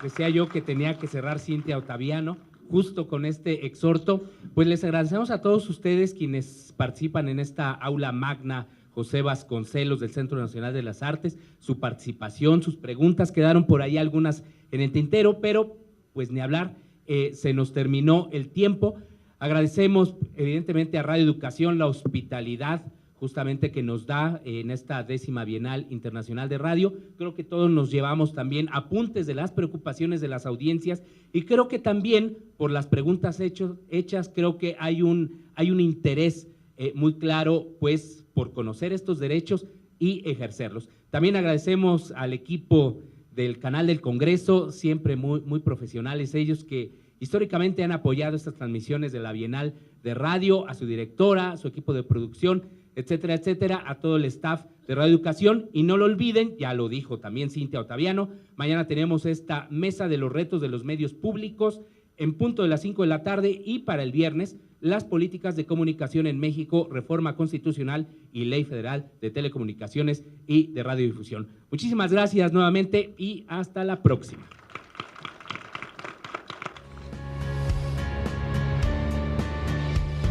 decía yo que tenía que cerrar Cintia Ottaviano, justo con este exhorto. Pues les agradecemos a todos ustedes quienes participan en esta aula magna José Vasconcelos del Centro Nacional de las Artes, su participación, sus preguntas, quedaron por ahí algunas en el tintero, pero pues ni hablar, se nos terminó el tiempo. Agradecemos evidentemente a Radio Educación la hospitalidad justamente que nos da en esta 10ª Bienal Internacional de Radio. Creo que todos nos llevamos también apuntes de las preocupaciones de las audiencias y creo que también por las preguntas hechas creo que hay un interés muy claro pues por conocer estos derechos y ejercerlos. También agradecemos al equipo del canal del Congreso, siempre muy profesionales ellos, que históricamente han apoyado estas transmisiones de la Bienal de Radio, a su directora, a su equipo de producción, etcétera, etcétera, a todo el staff de Radio Educación. Y no lo olviden, ya lo dijo también Cintia Ottaviano, mañana tenemos esta mesa de los retos de los medios públicos en punto de las 5 de la tarde, y para el viernes, las políticas de comunicación en México, reforma constitucional y ley federal de telecomunicaciones y de radiodifusión. Muchísimas gracias nuevamente y hasta la próxima.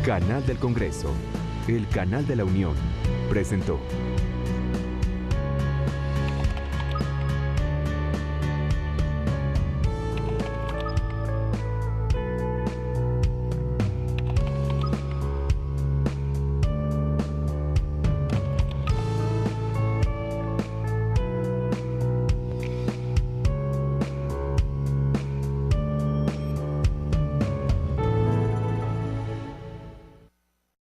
Canal del Congreso, el canal de la Unión, presentó.